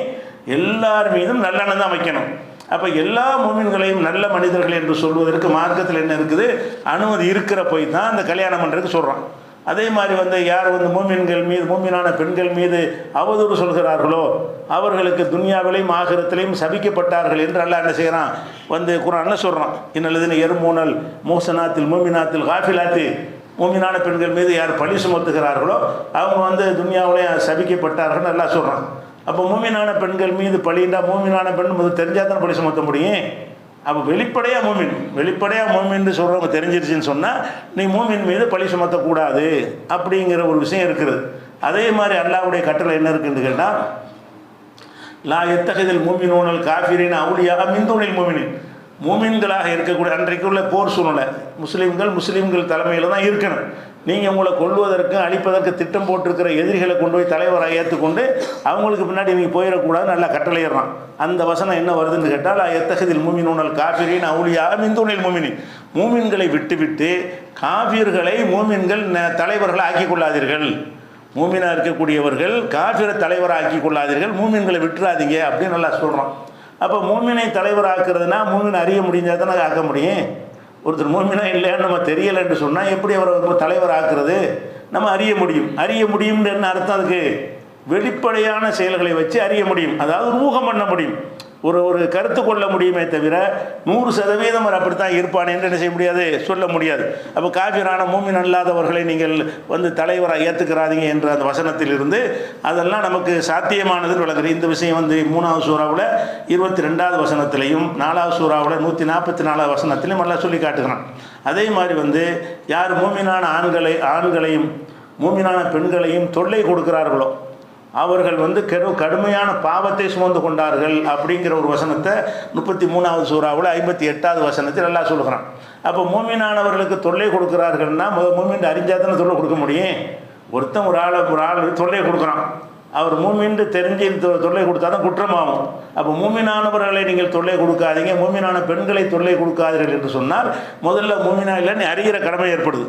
A: எல்லார் மீதும் நல்லெண்ணம் தான் வைக்கணும். அப்போ எல்லா மூமின்களையும் நல்ல மனிதர்கள் என்று சொல்வதற்கு மார்க்கத்தில் என்ன இருக்குது? அனுமதி இருக்கிற போய் தான் அந்த கல்யாணம் பண்ணுறதுக்கு சொல்கிறான். அதே மாதிரி யார் மூமின்கள் மீது, மூமினான பெண்கள் மீது அவதூறு சொல்கிறார்களோ அவர்களுக்கு துன்யாவிலையும் ஆகிரத்திலையும் சபிக்கப்பட்டார்கள் என்று அல்லாஹ் என்ன செய்கிறான்? குர்ஆன்ல சொல்கிறான். இன்னல்லதீன யர்மூனல் முஹ்ஸனாத்தில் மூமினாத்தில் காஃபிலாத்தி, மூமினான பெண்கள் மீது யார் பழி சுமத்துகிறார்களோ அவங்க துன்யாவிலையும் சபிக்கப்பட்டார்கள் அல்லாஹ் சொல்கிறான். அப்போ மூமினான பெண்கள் மீது பழிண்டா, மூமினான பெண் தெரிஞ்சால் தானே பழி சுமத்த முடியும். அப்போ வெளிப்படையாக மூமின்னு சொல்கிறவங்க தெரிஞ்சிருச்சுன்னு சொன்னால் நீ மூமின் மீது பழி சுமத்தக்கூடாது அப்படிங்கிற ஒரு விஷயம் இருக்குது. அதே மாதிரி அல்லாஹ்வுடைய கட்டளை என்ன இருக்குன்னு கேட்டால், லா யத்தகிதில் மூமினூனல் காஃபிரீன அவுலியா மின் தூனில் மூமினின், மூமின்களாக இருக்கக்கூடிய அன்றைக்குள்ள போர் சூழ்நிலை முஸ்லீம்கள் தலைமையில் தான் இருக்கணும். நீங்கள் உங்களை கொள்வதற்கு அழிப்பதற்கு திட்டம் போட்டிருக்கிற எதிரிகளை கொண்டு போய் தலைவராக ஏற்றுக்கொண்டு அவங்களுக்கு பின்னாடி நீங்கள் போயிடக்கூடாதுன்னு நல்லா கட்டளையிடுறான். அந்த வசனம் என்ன வருதுன்னு கேட்டால், எத்தகதில் மூமினூனல் காஃபிரின் அவுலியா மின் தூனில் மூமினின், மூமின்களை விட்டுவிட்டு காஃபிர்களை மூமின்கள் தலைவர்களை ஆக்கி கொள்ளாதீர்கள். மூமினாக இருக்கக்கூடியவர்கள் காஃபிரை தலைவராக ஆக்கி கொள்ளாதீர்கள், மூமின்களை விட்டுறாதீங்க அப்படின்னு நல்லா சொல்கிறான். அப்போ மூமினை தலைவராக்குறதுனா மூமினை அறிய முடிஞ்சால் தானே ஆக்க முடியும். ஒருத்தர் மூமினா இல்லைன்னு நம்ம தெரியலைன்னு சொன்னால் எப்படி அவரை தலைவர் ஆக்குறது? நம்ம அறிய முடியும்னு என்ன அர்த்தம்? அதுக்கு வெளிப்படையான செயல்களை வச்சு அறிய முடியும், அதாவது ஊகம் பண்ண முடியும், ஒரு கருத்து கொள்ள முடியுமே தவிர 100% அவர் அப்படித்தான் இருப்பான் என்று என்ன செய்ய முடியாது, சொல்ல முடியாது. அப்போ காஃபிரான மூமின் அல்லாதவர்களை நீங்கள் தலைவராக ஏற்றுக்கிறாதீங்க என்ற அந்த வசனத்திலிருந்து அதெல்லாம் நமக்கு சாத்தியமானதுன்னு விளக்குது. இந்த விஷயம் 3வது சூறாவில் 22வது வசனத்திலையும் 4வது சூறாவில் 144வது வசனத்திலையும் எல்லாம் சொல்லி காட்டுகிறான். அதே மாதிரி யார் மூமினான ஆண்களையும் மூமினான பெண்களையும் தொல்லை கொடுக்கிறார்களோ அவர்கள் கடுமையான பாவத்தை சுமந்து கொண்டார்கள் அப்படிங்கிற ஒரு வசனத்தை 33வது சூறாவில் 58வது வசனத்தில் எல்லாம் சொல்கிறான். அப்போ மூமினானவர்களுக்கு தொல்லை கொடுக்கிறார்கள்னா மூமின் அறிஞ்சால் தானே தொல்லை கொடுக்க முடியும். ஒருத்தன் ஒரு ஆள் தொல்லை கொடுக்குறான், அவர் மூமின்னு தெரிஞ்சு தொல்லை கொடுத்தா தான் குற்றமாகும். அப்போ மூமினானவர்களை நீங்கள் தொல்லை கொடுக்காதீங்க, மூமினான பெண்களை தொல்லை கொடுக்காதீர்கள் என்று சொன்னால் முதல்ல மூமினா இல்லைன்னு அறிகிற கடமை ஏற்படுது.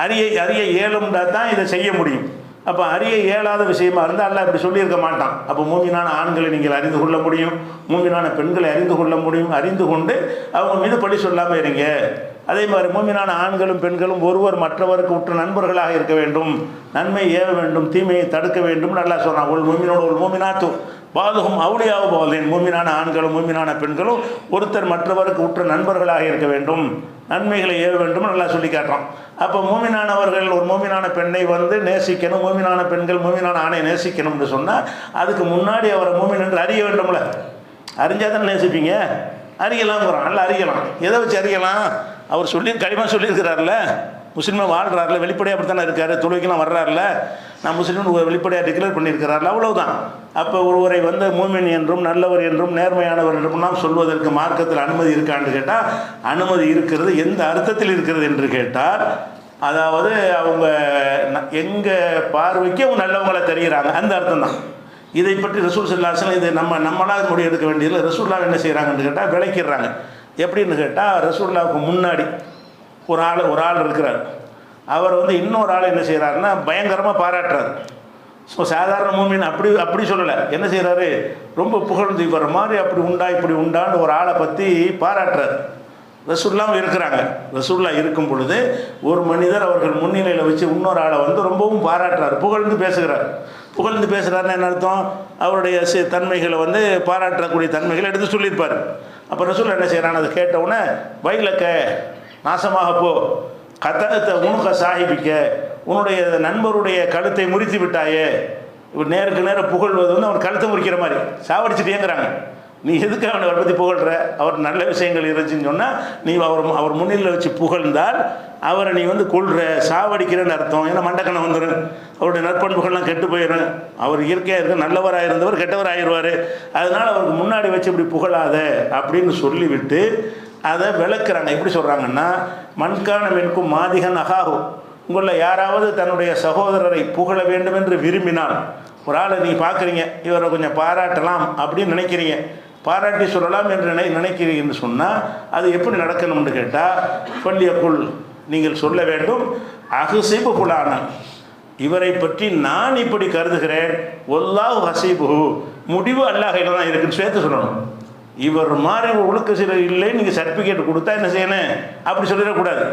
A: அறிய இயலும்னா தான் இதை செய்ய முடியும். அப்போ அறிய இயலாத விஷயமா இருந்தால் அல்லாஹ் இப்படி சொல்லியிருக்க மாட்டான். அப்போ மூமினான ஆண்களை நீங்கள் அறிந்து கொள்ள முடியும், மூமினான பெண்களை அறிந்து கொள்ள முடியும், அறிந்து கொண்டு அவங்க மீது பழி சொல்லாமல் இருங்க. அதே மாதிரி மூமினான ஆண்களும் பெண்களும் ஒருவர் மற்றவருக்கு உற்ற நண்பர்களாக இருக்க வேண்டும், நன்மை ஏவ வேண்டும், தீமையை தடுக்க வேண்டும். நல்லா சொல்கிறான். ஒரு மூமினோட ஒரு மூமினாத்து பாதுகும் அவுளியாவும் போதேன், மூமினான ஆண்களும் மூமினான பெண்களும் ஒருத்தர் மற்றவருக்கு உற்ற நண்பர்களாக இருக்க வேண்டும், நன்மைகளை ஏவ வேண்டும் நல்லா சொல்லி காட்டுறோம். அப்போ மூமினானவர்கள் ஒரு மூமினான பெண்ணை நேசிக்கணும், மூமினான பெண்கள் மூமினான ஆணை நேசிக்கணும்னு சொன்னால் அதுக்கு முன்னாடி அவரை மூமின் என்று அறிய வேண்டும்ல. அறிஞ்சால் தானே நேசிப்பீங்க. அறியலாம் நல்லா அறியலாம். எதை வச்சு அறியலாம்? அவர் களிமா சொல்லியிருக்கிறார்ல, முஸ்லீமாக வாழ்கிறாரில்ல, வெளிப்படையாக அப்படி தானே இருக்கார், தொழுகைக்கெல்லாம் வர்றாருல, நான் முஸ்லீம்னு வெளிப்படையாக டிக்ளேர் பண்ணியிருக்கிறார்கள், அவ்வளவுதான். அப்போ ஒருவரை வந்து மூமின் என்றும் நல்லவர் என்றும் நேர்மையானவர் என்றும் நாம் சொல்வதற்கு மார்க்கத்தில் அனுமதி இருக்கான்னு கேட்டால் அனுமதி இருக்கிறது. எந்த அர்த்தத்தில் இருக்கிறது என்று கேட்டால், அதாவது அவங்க எங்கள் பார்வைக்கு அவங்க நல்லவங்களை தெரிகிறாங்க, அந்த அர்த்தம் தான். இதை பற்றி ரசூல் ஸல்லல்லாஹு அலைஹி வஸல்லம் இது நம்மளால் முடிவு எடுக்க வேண்டியதில்லை. ரசூலுல்லாஹ் என்ன செய்கிறாங்கன்னு கேட்டால் விளக்கிடுறாங்க. எப்படின்னு கேட்டால், ரசூலுல்லாஹ்வுக்கு முன்னாடி ஒரு ஆள் இருக்கிறார். அவர் வந்து இன்னொரு ஆள் என்ன செய்கிறாருன்னா பயங்கரமாக பாராட்டுறாரு. ஸோ சாதாரண மூமின் அப்படி சொல்லலை, என்ன செய்கிறாரு, ரொம்ப புகழ்ந்து இவர் மாதிரி அப்படி உண்டா இப்படி உண்டான்னு ஒரு ஆளை பற்றி பாராட்டுறாரு. ரசூலுல்லாஹ் இருக்கிறாங்க. ரசூலுல்லாஹ் இருக்கும் பொழுது ஒரு மனிதர் அவர்கள் முன்னிலையில் வச்சு இன்னொரு ஆளை வந்து ரொம்பவும் பாராட்டுறாரு, புகழ்ந்து பேசுகிறார். புகழ்ந்து பேசுகிறாருன்னு என்ன அர்த்தம், அவருடைய தன்மைகளை வந்து பாராட்டக்கூடிய தன்மைகளை எடுத்து சொல்லியிருப்பார். அப்போ ரசூலுல்லாஹ் என்ன செய்கிறான்னு அதை கேட்டவுடனே, வைலக்க நாசமாக போ, கத்தகத்தை உனக்க சாஹிபிக்க, உன்னுடைய நண்பருடைய கழுத்தை முறித்து விட்டாயே. இவர் நேருக்கு நேரம் புகழ்வது வந்து அவர் கழுத்தை முறிக்கிற மாதிரி சாவடிச்சுட்டேங்கிறாங்க. நீ எதுக்கு அவனை பற்றி புகழ்கிற, அவர் நல்ல விஷயங்கள் இருந்துச்சுன்னு சொன்னால் நீ அவர் முன்னிலையில் வச்சு புகழ்ந்தால் அவரை நீ வந்து கொள்கிற, சாவடிக்கிறேன்னு அர்த்தம். ஏன்னா மண்டக்கணம் வந்துடும், அவருடைய நற்பண்புகள்லாம் கெட்டு போயிடும். அவர் இயற்கையாக இருக்க நல்லவராக இருந்தவர் கெட்டவர் ஆயிடுவார். அதனால் அவருக்கு முன்னாடி வச்சு இப்படி புகழாத அப்படின்னு சொல்லிவிட்டு அதை விளக்குறாங்க. எப்படி சொல்கிறாங்கன்னா, மண்கான மென்கும் மாதிகன் அகாகும், உங்களில் யாராவது தன்னுடைய சகோதரரை புகழ வேண்டும் என்று விரும்பினால், ஒரு ஆளை நீங்கள் பார்க்குறீங்க, இவரை கொஞ்சம் பாராட்டலாம் அப்படின்னு நினைக்கிறீங்க, பாராட்டி சொல்லலாம் என்று நினைக்கிறீங்கன்னு சொன்னால் அது எப்படி நடக்கணும்னு கேட்டால், பள்ளியக்குள் நீங்கள் சொல்ல வேண்டும், அகுசிபு புலான, இவரை பற்றி நான் இப்படி கருதுகிறேன், ஒல்லாஹு ஹசீபு, முடிவு அல்லாஹ் கையில் தான் இருக்குன்னு சேர்த்து சொல்லணும். இவர் மாதிரி ஒழுக்க சீரர் இல்லை நீங்கள் சர்டிஃபிகேட் கொடுத்தா என்ன செய்யணும், அப்படி சொல்லிடக்கூடாது.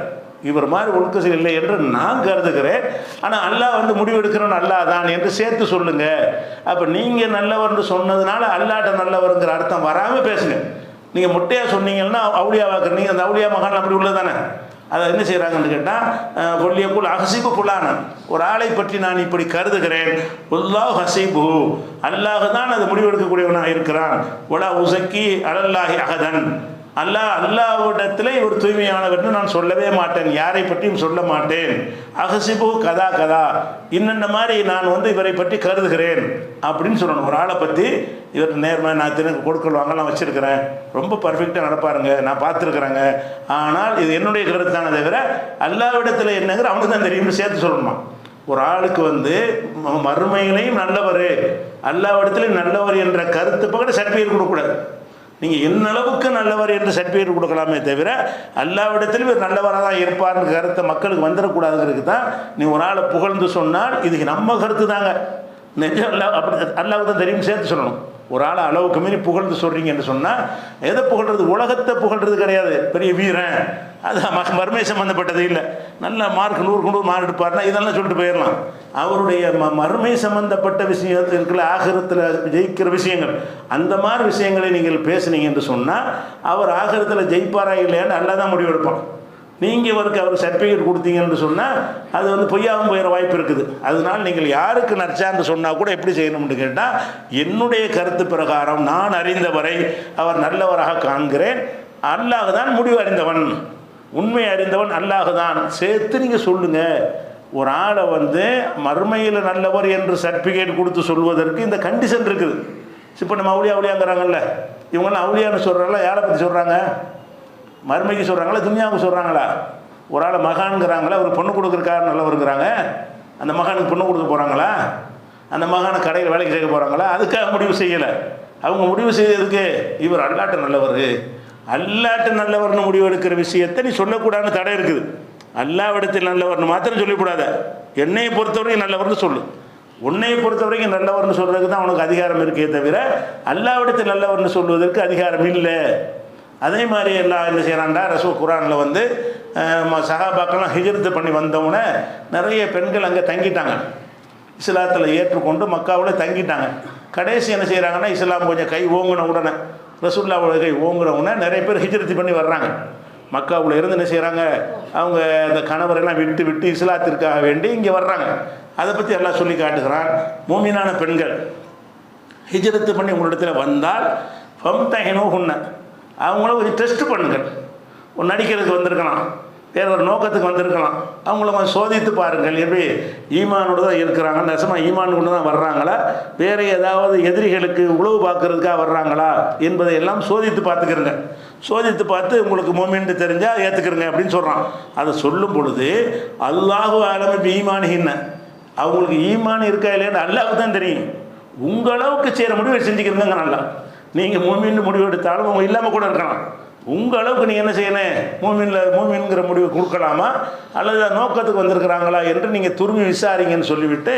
A: இவர் மாதிரி ஒழுக்க சீரர் இல்லை என்று நான் கருதுகிறேன், ஆனால் அல்லாஹ் வந்து முடிவு எடுக்கிறோன்னு அல்லாஹ் தான் என்று சேர்த்து சொல்லுங்க. அப்போ நீங்கள் நல்லவர்னு சொன்னதுனால அல்லாட்ட நல்லவருங்கிற அர்த்தம் வராமல் பேசுங்க. நீங்கள் முட்டையாக சொன்னீங்கன்னா அவுளியா வாக்குற, நீங்கள் அந்த அவுளியா மகான் அப்படி உள்ளதானே. அதை என்ன செய்கிறாங்கன்னு கேட்டால், கொல்லியக்குள் அஹசிபு புலான, ஒரு ஆளை பற்றி நான் இப்படி கருதுகிறேன், அல்லாஹ் ஹசீபு, அல்லாஹ் தான் அது முடிவெடுக்கக்கூடியவனாக இருக்கிறான். ஒலா உசக்கி அலல்லாஹி அகதன், அல்லாஹ்விடத்தில் இவர் தூய்மையானவர்னு நான் சொல்லவே மாட்டேன், யாரை பற்றியும் சொல்ல மாட்டேன். அஹசிபு கதா கதா, இன்னென்ன மாதிரி நான் வந்து இவரை பற்றி கருதுகிறேன் அப்படின்னு சொல்லணும். ஒரு ஆளை பற்றி இவர் நேர்மை, நான் தினக்கு கொடுக்கல் வாங்கலாம் வச்சுருக்கிறேன், ரொம்ப பர்ஃபெக்டாக நடப்பாருங்க, நான் பார்த்துருக்குறேங்க, ஆனால் இது என்னுடைய கருத்தானே தவிர அல்லாஹ்விடத்தில் என்னங்கிற அவனுக்கு தான் தெரியும்னு சேர்த்து சொல்லணும். ஒரு ஆளுக்கு வந்து மறுமையிலையும் நல்லவர், அல்லாஹ்விடத்திலையும் நல்லவர் என்ற கருத்து பக்கம் சர்டிஃபிகேட் கொடுக்கக்கூடாது. நீங்கள் என்னளவுக்கு நல்லவர் என்று சர்டிஃபிகேட் கொடுக்கலாமே தவிர அல்லாஹ்விடத்திலும் இவர் நல்லவராக தான் இருப்பார்னு கருத்தை மக்களுக்கு வந்துடக்கூடாதுங்கிறதுக்கு தான் நீ ஒரு ஆளை புகழ்ந்து சொன்னால் இதுக்கு நம்ம கருத்து தாங்க, நெஞ்சம் அல்லாஹ் அப்படி அல்லாஹ்வுக்கு தான் தெரியும் சேர்த்து சொல்லணும். ஒரு ஆளை அளவுக்கு மீறி புகழ்ந்து சொல்கிறீங்கன்னு சொன்னால் எதை புகழ்றது, உலகத்தை புகழ்றது கிடையாது, பெரிய வீரன், அது மறுமை சம்மந்தப்பட்டது இல்லை. நல்ல மார்க் 100க்கு 100 மார்க் எடுப்பார்னா இதெல்லாம் சொல்லிட்டு போயிடலாம். அவருடைய மறுமை சம்பந்தப்பட்ட விஷயத்தில் இருக்கிற ஆகிரத்தில் ஜெயிக்கிற விஷயங்கள், அந்த மாதிரி விஷயங்களை நீங்கள் பேசுனீங்க என்று சொன்னால் அவர் ஆகிரத்தில் ஜெயிப்பாரா இல்லையான்னு நல்லா தான் முடிவெடுப்பான். நீங்கள் இவருக்கு அவர் சர்டிஃபிகேட் கொடுத்தீங்கன்னு சொன்னால் அது வந்து பொய்யாகவும் போயிட வாய்ப்பு இருக்குது. அதனால் நீங்கள் யாருக்கு நற்சான்று சொன்னால் கூட எப்படி செய்யணும்னு கேட்டால், என்னுடைய கருத்து பிரகாரம் நான் அறிந்தவரை அவர் நல்லவராக காண்கிறேன், அல்லாஹ் தான் முடிவு அறிந்தவன், உண்மை அறிந்தவன் அல்லாஹ் தான் சேர்த்து நீங்கள் சொல்லுங்கள். ஒரு ஆளை வந்து மறுமையில் நல்லவர் என்று சர்டிஃபிகேட் கொடுத்து சொல்வதற்கு இந்த கண்டிஷன் இருக்குது. இப்போ நம்ம அவுளியாங்கிறாங்கல்ல, இவங்கெல்லாம் அவுளியான்னு சொல்கிறாங்களா, யாரை பற்றி சொல்கிறாங்க, மறுமைக்கு சொல்கிறாங்களா துன்யாவுக்கு சொல்கிறாங்களா? ஒரு ஆளை மகான்கிறாங்களா, ஒரு பொண்ணு கொடுக்குறக்கார நல்லவருங்கிறாங்க, அந்த மகானுக்கு பொண்ணு கொடுக்க போகிறாங்களா, அந்த மகானை கடையில் வேலைக்கு சேர்க்க போகிறாங்களா? அதுக்காக முடிவு செய்யலை. அவங்க முடிவு செய்ததுக்கு இவர் அல்லாட்ட நல்லவர், அல்லாட்ட நல்லவர்னு முடிவு எடுக்கிற விஷயத்தை நீ சொல்லக்கூடாதுன்னு தடை இருக்குது. அல்லாவிடத்தில் நல்லவர்னு மாத்திரம் சொல்லிக்கூடாத, என்னையை பொறுத்தவரைக்கும் நல்லவர்னு சொல்லு. உன்னையை பொறுத்தவரைக்கும் நல்லவர்னு சொல்கிறதுக்கு தான் உனக்கு அதிகாரம் இருக்கே தவிர அல்லாவிடத்தில் நல்லவர்னு சொல்வதற்கு அதிகாரம் இல்லை. அதே மாதிரி எல்லாம் என்ன செய்கிறான்டா, ரசூல் குரானில் வந்து சஹாபாக்கெல்லாம் ஹிஜ்ரத் பண்ணி வந்தவுடனே நிறைய பெண்கள் அங்கே தங்கிட்டாங்க, இஸ்லாத்தில் ஏற்றுக்கொண்டு மக்காவில் தங்கிட்டாங்க. கடைசி என்ன செய்கிறாங்கன்னா, இஸ்லாம் கொஞ்சம் கை ஓங்கின உடனே, ரசூலுல்லாஹ்வோட கை ஓங்குன உடனே நிறைய பேர் ஹிஜ்ரத் பண்ணி வர்றாங்க. மக்காவில் இருந்து என்ன செய்கிறாங்க, அவங்க அந்த கணவரெல்லாம் விட்டு இஸ்லாத்திற்காக வேண்டி இங்கே வர்றாங்க. அதை பற்றி எல்லாம் சொல்லி காட்டுகிறான். மூமினான பெண்கள் ஹிஜ்ரத் பண்ணி உங்களிடத்தில் வந்தால் ஃபம்தஹினூஹுன்ன, அவங்கள ஒரு டெஸ்ட் பண்ணுங்கள். ஒரு நடிக்கிறதுக்கு வந்திருக்கலாம், வேறு ஒரு நோக்கத்துக்கு வந்திருக்கலாம். அவங்கள கொஞ்சம் சோதித்து பாருங்கள், எப்படி ஈமானோடு தான் இருக்கிறாங்க, நெசமாக ஈமான் கொண்டு தான் வர்றாங்களா, வேறு ஏதாவது எதிரிகளுக்கு உளவு பார்க்கறதுக்காக வர்றாங்களா என்பதை எல்லாம் சோதித்து பார்த்துக்கிறங்க. சோதித்து பார்த்து உங்களுக்கு மோமின்னு தெரிஞ்சால் ஏற்றுக்கிறங்க அப்படின்னு சொல்கிறான். அதை சொல்லும் பொழுது அல்லாஹு ஆலம் ஈமானின்ன, அவங்களுக்கு ஈமான் இருக்கா இல்லைன்னு அல்லாஹ்வுக்கு தான் தெரியும். உங்களவுக்கு செய்கிற முடிவை செஞ்சுக்கிறங்க. நல்லா நீங்கள் மூமின்னு முடிவு எடுத்தாலும் அவங்க இல்லாமல் கூட இருக்கலாம். உங்கள் அளவுக்கு நீங்கள் என்ன செய்யணும், மூமின்கிற முடிவு கொடுக்கலாமா அல்லது நோக்கத்துக்கு வந்திருக்கிறாங்களா என்று நீங்கள் துருவி விசாரிங்கன்னு சொல்லிவிட்டு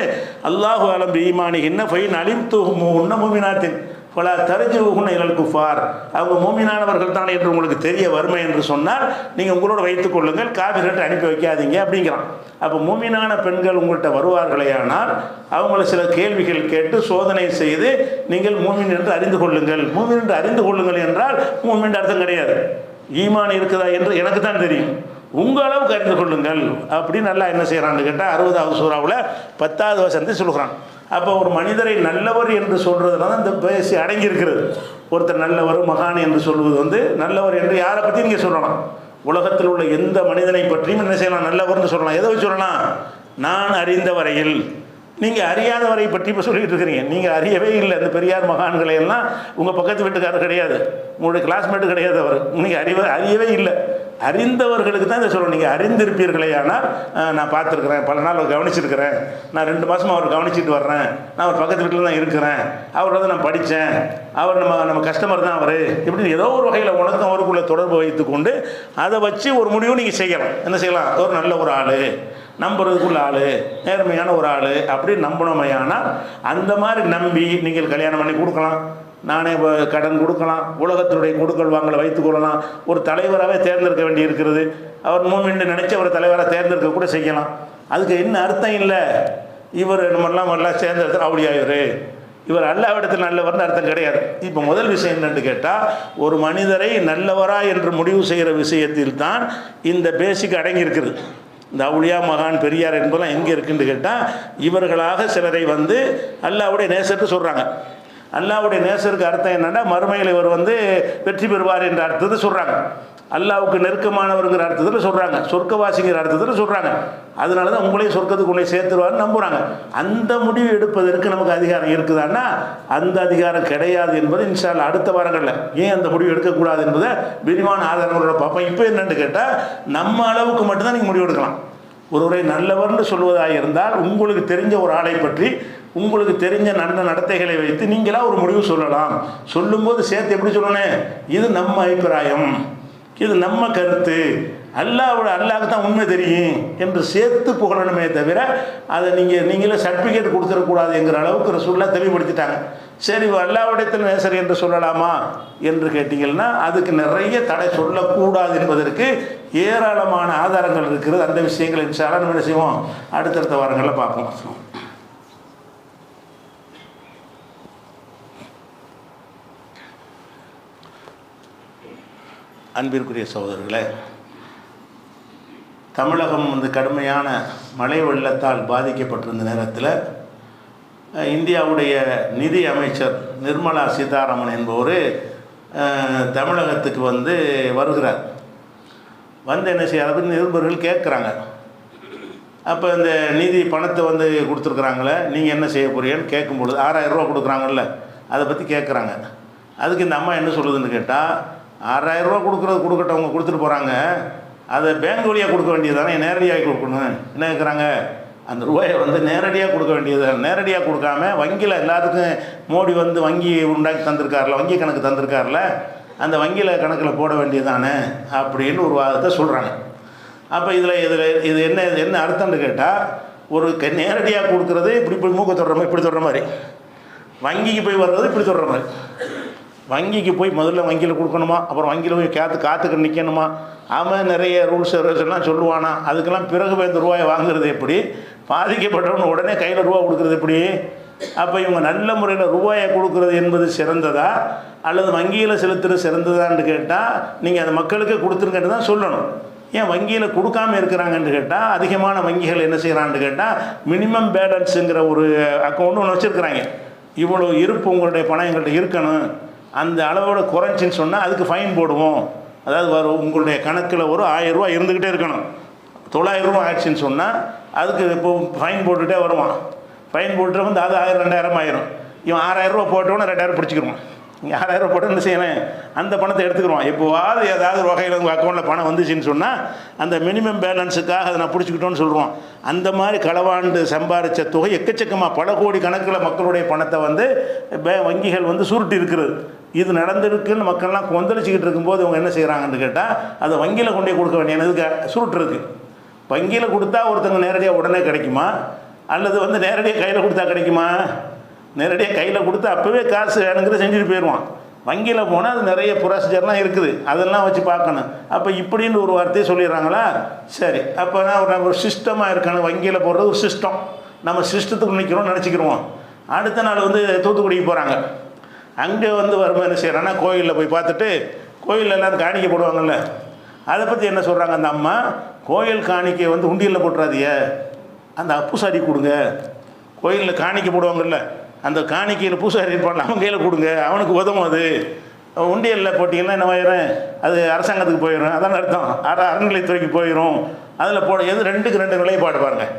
A: அல்லாஹு அலம் ஈமானிகின்ன ஃபைன் அலிம்து உன்ன மூமினாத்தின் பல தரிஜுகுன்ன இலல் குஃபார், அவங்க மூமினானவர்கள் தான் என்று உங்களுக்கு தெரிய வறுமை என்று சொன்னால் நீங்கள் உங்களோட வைத்துக் கொள்ளுங்கள், காபிர்கிட்ட அனுப்பி வைக்காதீங்க அப்படிங்கிறான். அப்போ மூமினான பெண்கள் உங்கள்கிட்ட வருவார்களேயானால் அவங்கள சில கேள்விகள் கேட்டு சோதனை செய்து நீங்கள் மூமின் என்று அறிந்து கொள்ளுங்கள். மூமின் என்று அறிந்து கொள்ளுங்கள் என்றால் மூமின் அர்த்தம் கிடையாது ஈமான் இருக்குதா என்று எனக்கு தான் தெரியும், உங்கள் அளவுக்கு அறிந்து கொள்ளுங்கள் அப்படின்னு நல்லா என்ன செய்கிறான்னு கேட்டால் 60வது சூறாவில் 10வது வசனத்தை சொல்கிறான். அப்போ ஒரு மனிதரை நல்லவர் என்று சொல்கிறதுல தான் இந்த பேசி அடங்கியிருக்கிறது. ஒருத்தர் நல்லவர் மகான் என்று சொல்வது நல்லவர் என்று யாரை பற்றி நீங்கள் சொல்லலாம், உலகத்தில் உள்ள எந்த மனிதனை பற்றியும் என்ன செய்யலாம், நல்லவர்னு சொல்லலாம். எதை வச்சு சொல்லலாம், நான் அறிந்த வரையில். நீங்கள் அறியாதவரை பற்றி இப்போ சொல்லிகிட்டு இருக்கிறீங்க, நீங்கள் அறியவே இல்லை. இந்த பெரியார் மகான்களை எல்லாம் உங்கள் பக்கத்து வீட்டுக்காரர் கிடையாது, உங்களுடைய கிளாஸ்மேட்டு கிடையாது, அவர் நீங்கள் அறியவே இல்லை. அறிந்தவர்களுக்கு தான் இதை சொல்லணும். நீங்கள் அறிந்திருப்பீர்களே, ஆனால் நான் பார்த்துருக்குறேன், பல நாள் அவர் கவனிச்சிருக்கிறேன், நான் 2 மாதமாக அவர் கவனிச்சிட்டு வர்றேன், நான் அவர் பக்கத்து வீட்டில் தான் இருக்கிறேன், அவரோட நான் படித்தேன், அவர் நம்ம கஸ்டமர் தான் அவர், இப்படி ஏதோ ஒரு வகையில் உனக்கும் அவருக்குள்ள தொடர்பு வைத்து கொண்டு அதை வச்சு ஒரு முடிவு நீங்கள் செய்யலாம். என்ன செய்யலாம், ஒரு நல்ல ஒரு ஆள், நம்புறதுக்குள்ள ஆள், நேர்மையான ஒரு ஆள் அப்படின்னு நம்பணுமையானால் அந்த மாதிரி நம்பி நீங்கள் கல்யாணம் பண்ணி கொடுக்கலாம், நானே கடன் கொடுக்கலாம், உலகத்தினுடைய கொடுக்கல் வாங்கலை வைத்துக் கொள்ளலாம், ஒரு தலைவராகவே தேர்ந்தெடுக்க வேண்டி இருக்கிறது, அவர் மூமின்னு நினச்சி அவரை தலைவராக தேர்ந்தெடுக்க கூட செய்யலாம். அதுக்கு என்ன அர்த்தம் இல்லை, இவர் நம்மெல்லாம் சேர்ந்தெடுத்து அப்படியாயிரு, இவர் அல்லாவிடத்தில் நல்லவர்னு அர்த்தம் கிடையாது. இப்போ முதல் விஷயம் என்னென்னு கேட்டால், ஒரு மனிதரை நல்லவரா என்று முடிவு செய்கிற விஷயத்தில் தான் இந்த பேசிக் அடங்கியிருக்குது. இந்த அவுளியா மகான் பெரியார் என்பதெல்லாம் எங்கே இருக்குன்னு கேட்டால், இவர்களாக சிலரை அல்லாஹ்வுடைய நேசர்னு சொல்கிறாங்க. அல்லாஹ்வுடைய நேசருக்கு அர்த்தம் என்னென்னா, மறுமையில் இவர் வெற்றி பெறுவார் என்ற அர்த்தத்தை சொல்கிறாங்க, அல்லாஹ்வுக்கு நெருக்கமானவருங்கிற அர்த்தத்தில் சொல்கிறாங்க, சொர்க்கவாசிங்கிற அர்த்தத்தில் சொல்கிறாங்க. அதனால தான் உங்களையும் சொர்க்கத்துக்கு உன்னை சேர்த்துருவார்னு நம்புகிறாங்க. அந்த முடிவு எடுப்பதற்கு நமக்கு அதிகாரம் இருக்குதான்னா அந்த அதிகாரம் கிடையாது என்பது இன்ஷா அல்லாஹ் அடுத்த வாரங்களில் ஏன் அந்த முடிவு எடுக்கக்கூடாது என்பதை விரிவான ஆதாரங்களோட பார்ப்போம். இப்போ என்னென்னு கேட்டால், நம்ம அளவுக்கு மட்டும்தான் நீங்கள் முடிவு எடுக்கலாம். ஒருவரை நல்லவர்னு சொல்வதாக இருந்தால் உங்களுக்கு தெரிஞ்ச ஒரு ஆளை பற்றி உங்களுக்கு தெரிஞ்ச நல்ல நடத்தைகளை வைத்து நீங்களாக ஒரு முடிவு சொல்லலாம். சொல்லும்போது சேர்த்து எப்படி சொல்லணும், இது நம்ம அபிப்பிராயம், இது நம்ம கருத்து, அல்லாஹ்வுக்கு தான் உண்மை தெரியும் என்று சேர்த்து புகழணுமே தவிர அதை நீங்களே சர்டிஃபிகேட் கொடுத்துடக்கூடாதுங்கிற அளவுக்கு ரசூலுல்லாஹ் தெளிவுபடுத்திட்டாங்க. சரி, அல்லாஹ்வுடையத்தில் நேசர் என்று சொல்லலாமா என்று கேட்டிங்கன்னா அதுக்கு நிறைய தடை சொல்லக்கூடாது என்பதற்கு ஏராளமான ஆதாரங்கள் இருக்கிறது. அந்த விஷயங்கள் இன்ஷா அல்லாஹ் நம்ம என்ன செய்வோம், அடுத்தடுத்த வாரங்களில் பார்ப்போம். அன்பிற்குரிய சகோதரர்களே, தமிழகம் கடுமையான மழை வெள்ளத்தால் பாதிக்கப்பட்டிருந்த நேரத்தில் இந்தியாவுடைய நிதி அமைச்சர் நிர்மலா சீதாராமன் என்பவர் தமிழகத்துக்கு வருகிறார். என்ன செய்ய அதை நிருபர்கள் கேட்குறாங்க. அப்போ இந்த நிதி பணத்தை கொடுத்துருக்குறாங்களே, நீங்கள் என்ன செய்ய போறீங்கன்னு கேட்கும் பொழுது 6000 ரூபா கொடுக்குறாங்கல்ல, அதை பற்றி கேட்குறாங்க. அதுக்கு இந்த அம்மா என்ன சொல்லுதுன்னு கேட்டால், 6000 ரூபா கொடுக்கட்டும், அவங்க கொடுத்துட்டு போகிறாங்க, அதை பேங்க் வழியாக கொடுக்க வேண்டியது தானே, நேரடியாக கொடுக்கணும். என்ன கேட்குறாங்க, அந்த ரூபாயை நேரடியாக கொடுக்க வேண்டியது, நேரடியாக கொடுக்காம வங்கியில் எல்லாத்துக்கும் மோடி வங்கி உண்டாக்கி தந்திருக்காருல, வங்கி கணக்கு தந்திருக்காருல, அந்த வங்கியில் கணக்கில் போட வேண்டியது தானே அப்படின்னு ஒரு வாதத்தை சொல்கிறாங்க. அப்போ இது என்ன அர்த்தம்னு கேட்டால், ஒரு நேரடியாக கொடுக்குறது இப்படி மூக்க தொடுற மாதிரி, இப்படி தொடுற மாதிரி, வங்கிக்கு போய் வர்றது இப்படி தொடுற மாதிரி. வங்கிக்கு போய் முதல்ல வங்கியில் கொடுக்கணுமா, அப்புறம் வங்கியில் போய் காத்துக்கு நிற்கணுமா, அவன் நிறைய ரூல்ஸ் எல்லாம் சொல்லுவானா, அதுக்கெல்லாம் பிறகு இந்த ரூபாயை வாங்குறது எப்படி, பாதிக்கப்பட்டவங்க உடனே கையில் ரூபா கொடுக்குறது எப்படி. அப்போ இவங்க நல்ல முறையில் ரூபாயை கொடுக்குறது என்பது சிறந்ததா அல்லது வங்கியில் செலுத்துறது சிறந்ததான்னு கேட்டால் நீங்கள் அந்த மக்களுக்கு கொடுத்துருங்கன்னு தான் சொல்லணும். ஏன் வங்கியில் கொடுக்காமல் இருக்கிறாங்கன்னு கேட்டால், அதிகமான வங்கிகள் என்ன செய்கிறான்னு கேட்டால் மினிமம் பேலன்ஸுங்கிற ஒரு அக்கௌண்ட் ஒன்று வச்சுருக்குறாங்க. இவ்வளோ இருப்பு உங்களுடைய பணம் எங்கள்கிட்ட இருக்கணும், அந்த அளவோட குறைச்சின்னு சொன்னால் அதுக்கு ஃபைன் போடுவோம் அதாவது உங்களுடைய கணக்கில் ஒரு 1000 ரூபா இருந்துக்கிட்டே இருக்கணும். 900 ரூபா ஆயிடுச்சுன்னு சொன்னால் அதுக்கு இப்போ ஃபைன் போட்டுகிட்டே வருவான். ஃபைன் போட்டு வந்து அது 1000 2000 ஆயிரும். இவன் 6000 ரூபா போட்டோன்னே 2000 பிடிச்சிக்கிடுவான். இங்கே 6000 ரூபா போட்டு என்ன செய்யணும், அந்த பணத்தை எடுத்துக்கிடுவான். எப்போவாது ஏதாவது ஒரு வகையில் உங்கள் அக்கௌண்ட்டில் பணம் வந்துச்சுன்னு சொன்னால் அந்த மினிமம் பேலன்ஸுக்காக அதை நான் பிடிச்சிக்கிட்டோன்னு சொல்லுவான். அந்த மாதிரி களவாண்டு சம்பாதிச்ச தொகை எக்கச்சக்கமாக பல கோடி கணக்கில் மக்களுடைய பணத்தை வந்து வங்கிகள் வந்து சுருட்டி இருக்கிறது. இது நடந்திருக்குன்னு மக்கள்லாம் கொந்தளிச்சிக்கிட்டு இருக்கும்போது இவங்க என்ன செய்கிறாங்கன்னு கேட்டால் அதை வங்கியில் கொண்டே கொடுக்க வேண்டியதுக்கு சுருட்டுருக்கு. வங்கியில் கொடுத்தா ஒருத்தங்க நேரடியாக உடனே கிடைக்குமா, அல்லது வந்து நேரடியாக கையில் கொடுத்தா கிடைக்குமா? நேரடியாக கையில் கொடுத்து அப்போவே காசு வேணுங்கிறத செஞ்சுட்டு போயிடுவான். வங்கியில் போனால் அது நிறைய ப்ரொசீஜர்லாம் இருக்குது, அதெல்லாம் வச்சு பார்க்கணும். அப்போ இப்படின்னு ஒரு வார்த்தையை சொல்லிடுறாங்களா, சரி அப்போ நான் ஒரு சிஸ்டமாக இருக்கணும். வங்கியில் போடுறது ஒரு சிஸ்டம், நம்ம சிஸ்டத்துக்கு நிற்கிறோம்னு நினச்சிக்கிறோம். அடுத்த நாள் வந்து தூத்துக்குடிக்கு போகிறாங்க. அங்கே வந்து வரும்போது என்ன செய்கிறான்னா கோயிலில் போய் பார்த்துட்டு, கோயிலில் எல்லோரும் காணிக்கை போடுவாங்கள்ல, அதை பற்றி என்ன சொல்கிறாங்க அந்த அம்மா, கோயில் காணிக்கை வந்து உண்டியலில் போட்டுறாதிய, அந்த பூசாரி கொடுங்க. கோயிலில் காணிக்கை போடுவாங்கள்ல, அந்த காணிக்கையில் பூசாரி இருப்பான்ல அவன் கையில் கொடுங்க, அவனுக்கு உதவும். அது உண்டியலில் போட்டிங்கன்னா என்ன ஆயிரும், அது அரசாங்கத்துக்கு போயிடும். அதான் அர்த்தம், அறநிலைத்துறைக்கு போயிடும். அதில் போட எது 2க்கு 2 நிலைப்பாடு பாருங்கள்.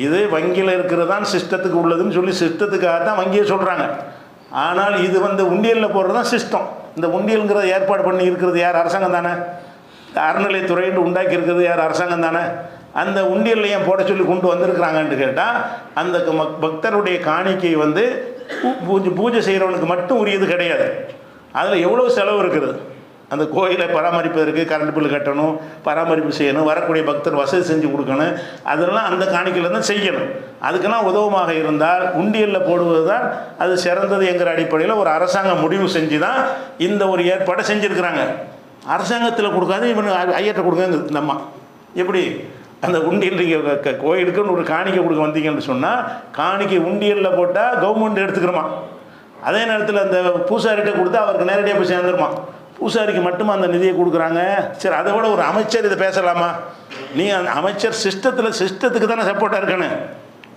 A: இது வங்கியில் இருக்கிறது தான் சிஸ்டத்துக்கு உள்ளதுன்னு சொல்லி சிஸ்டத்துக்காக தான் வங்கியை சொல்கிறாங்க. ஆனால் இது வந்து உண்டியலில் போடுறது தான் சிஸ்டம். இந்த உண்டியலுங்கிறத ஏற்பாடு பண்ணி இருக்கிறது யார், அரசாங்கம் தானே. அறநிலைத்துறைன்னு உண்டாக்கி இருக்கிறது யார், அரசாங்கம் தானே. அந்த உண்டியலில் ஏன் போட சொல்லி கொண்டு வந்திருக்கிறாங்கன்னு கேட்டால், அந்த பக்தருடைய காணிக்கை வந்து பூஜை செய்கிறவனுக்கு மட்டும் உரியது கிடையாது. அதில் எவ்வளோ செலவு இருக்குது. அந்த கோயிலை பராமரிப்பதற்கு கரண்ட் பில் கட்டணும், பராமரிப்பு செய்யணும், வரக்கூடிய பக்தர் வசதி செஞ்சு கொடுக்கணும், அதெல்லாம் அந்த காணிக்கையில் தான் செய்யணும். அதுக்கெல்லாம் உதவமாக இருந்தால் உண்டியலில் போடுவது தான் அது சிறந்தது என்கிற அடிப்படையில் ஒரு அரசாங்கம் முடிவு செஞ்சு தான் இந்த ஒரு ஏற்பாடை செஞ்சுருக்கிறாங்க. அரசாங்கத்தில் கொடுக்காது இவன் ஐயத்தை கொடுங்க. இந்த அம்மா எப்படி அந்த உண்டியல் நீங்கள் கோயிலுக்குன்னு ஒரு காணிக்கை கொடுக்க வந்தீங்கன்னு சொன்னால், காணிக்கை உண்டியலில் போட்டால் கவர்மெண்ட் எடுத்துக்கிறோமா, அதே நேரத்தில் அந்த பூசாரிகிட்ட கொடுத்தா அவருக்கு நேரடியாக போய் சேர்ந்துருமா. பூசாரிக்கு மட்டுமா அந்த நிதியை கொடுக்குறாங்க. சரி, அதை விட ஒரு அமைச்சர் இதை பேசலாமா? நீ அந்த அமைச்சர் சிஸ்டத்துக்கு தானே சப்போர்ட்டாக இருக்கணும்.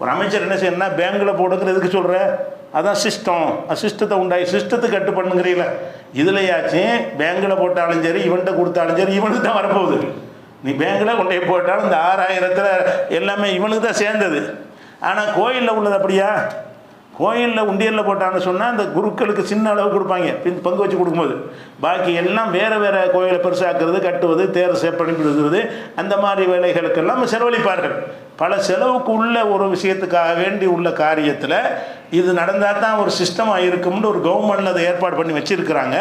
A: ஒரு அமைச்சர் என்ன செய்யணும்னா பேங்கில் போடுங்கிற எதுக்கு சொல்கிற, அதான் சிஸ்டம். சிஸ்டத்தை உண்டாகி சிஸ்டத்துக்கு கட்டு பண்ணுங்கிறீங்கள. இதுலையாச்சும் பேங்கில் போட்டாலும் சரி, இவன்கிட்ட கொடுத்தாலும் சரி, இவனுக்கு தான் வரப்போகுது. நீ பேங்கில் கொண்டே போட்டாலும் இந்த 6000 எல்லாமே இவனுக்கு தான் சேர்ந்தது. ஆனால் கோயிலில் உள்ளது அப்படியா? கோயிலில் உண்டியலில் போட்டான்னு சொன்னால் அந்த குருக்களுக்கு சின்ன அளவு கொடுப்பாங்க, பங்கு வச்சு கொடுக்கும்போது. பாக்கி எல்லாம் வேறு வேறு கோயிலை பெருசாக்குறது, கட்டுவது, தேர் பண்ணிவிடுவது, அந்த மாதிரி வேலைகளுக்கெல்லாம் செலவழிப்பார்கள். பல செலவுக்கு உள்ள ஒரு விஷயத்துக்காக வேண்டி உள்ள காரியத்தில் இது நடந்தால் தான் ஒரு சிஸ்டமாக இருக்கும்னு ஒரு கவர்மெண்டில் அதை ஏற்பாடு பண்ணி வச்சுருக்கிறாங்க.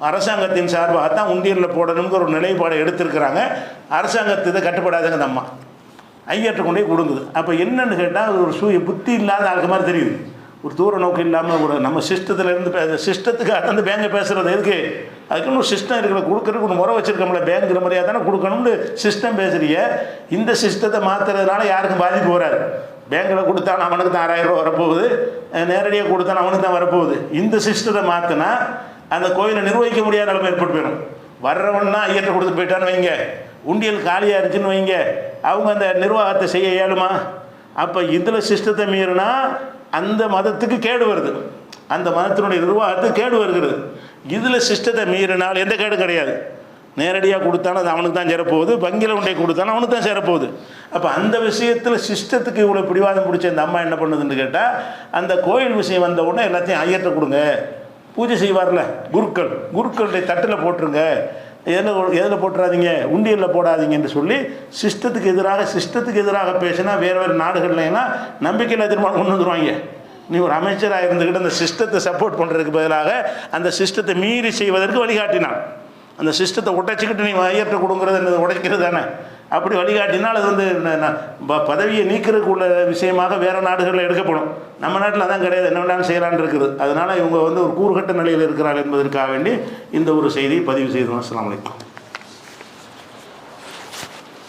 A: அரசாங்கத்தின் சார்பாக தான் உண்டியலில் போடணுங்கிற ஒரு நிலைப்பாடை எடுத்திருக்கிறாங்க. அரசாங்கத்தை இதை கட்டுப்படாதுங்க அந்த அம்மா ஐயற்ற கொண்டே கொடுங்குது. அப்போ என்னன்னு கேட்டால் ஒரு புத்தி இல்லாத ஆளுக்கு மாதிரி தெரியுது. ஒரு தூர நோக்கு இல்லாமல் ஒரு நம்ம சிஸ்டத்துலேருந்து சிஸ்டத்துக்காக அந்த பேங்கை பேசுகிறது எதுக்கு? அதுக்குன்னு ஒரு சிஸ்டம் இருக்கிற கொடுக்குறதுக்கு ஒரு முறை வச்சுருக்கோம்ல, பேங்குற முறையாக தானே கொடுக்கணும்னு சிஸ்டம் பேசுறிய. இந்த சிஸ்டத்தை மாற்றுறதுனால யாருக்கும் பாதிப்பு வராது. பேங்கில் கொடுத்தாலும் அவனுக்கு தான் 6000 ரூபா வரப்போகுது, நேரடியாக கொடுத்தாலும் அவனுக்கு தான் வரப்போகுது. இந்த சிஸ்டத்தை மாற்றினா அந்த கோயிலை நிர்வகிக்க முடியாத நிலைமை ஏற்பட்டு போயிடும். வர்றவன்னா ஐயத்தை கொடுத்துட்டு போயிட்டான்னு வைங்க, உண்டியல் காலியாக இருந்துச்சுன்னு வைங்க, அவங்க அந்த நிர்வாகத்தை செய்ய இயலுமா? அப்போ இதில் சிஸ்டத்தை மீறினா அந்த மதத்துக்கு கேடு வருது, அந்த மதத்தினுடைய நிர்வாகத்துக்கு கேடு வருகிறது. இதில் சிஸ்டத்தை மீறினால் எந்த கேடு கிடையாது. நேரடியாக கொடுத்தாலும் அது அவனுக்கு தான் சேரப்போகுது, வங்கியில் உண்டை கொடுத்தாலும் அவனுக்கு தான் சேரப்போகுது. அப்போ அந்த விஷயத்தில் சிஸ்டத்துக்கு இவ்வளோ பிடிவாதம் பிடிச்ச இந்த அம்மா என்ன பண்ணுதுன்னு கேட்டால், அந்த கோயில் விஷயம் வந்த உடனே எல்லாத்தையும் ஐயத்தை கொடுங்க. பூஜை செய்வார்ல குருக்களுடைய தட்டில் போட்டுருங்க, எதில் போட்டுறாதீங்க, உண்டியலில் போடாதீங்கன்னு சொல்லி சிஸ்டத்துக்கு எதிராக பேசினா வேறு வேறு நாடுகள்லாம் நம்பிக்கையில் தீர்மானம் கொண்டு வந்துடுவாங்க. நீ ஒரு அமைச்சராக இருந்துக்கிட்டு அந்த சிஸ்டத்தை சப்போர்ட் பண்ணுறதுக்கு பதிலாக அந்த சிஸ்டத்தை மீறி செய்வதற்கு வழிகாட்டினான். அந்த சிஸ்டத்தை உடைச்சிக்கிட்டு நீ ஐயத்தை கொடுங்கிறது உடைக்கிறது தானே. அப்படி வழிகாட்டினால் அது வந்து பதவியை நீக்கிறதுக்கு உள்ள விஷயமாக வேறு நாடுகளில் எடுக்கப்படும். நம்ம நாட்டில் அதான் கிடையாது, என்ன வேண்டாலும் செய்யலான்னு இருக்குது. அதனால் இவங்க வந்து ஒரு கூறுகட்ட நிலையில் இருக்கிறார்கள் என்பதற்காக வேண்டி இந்த ஒரு செய்தியை பதிவு செய்தோம். அஸ்ஸலாமு அலைக்கும்.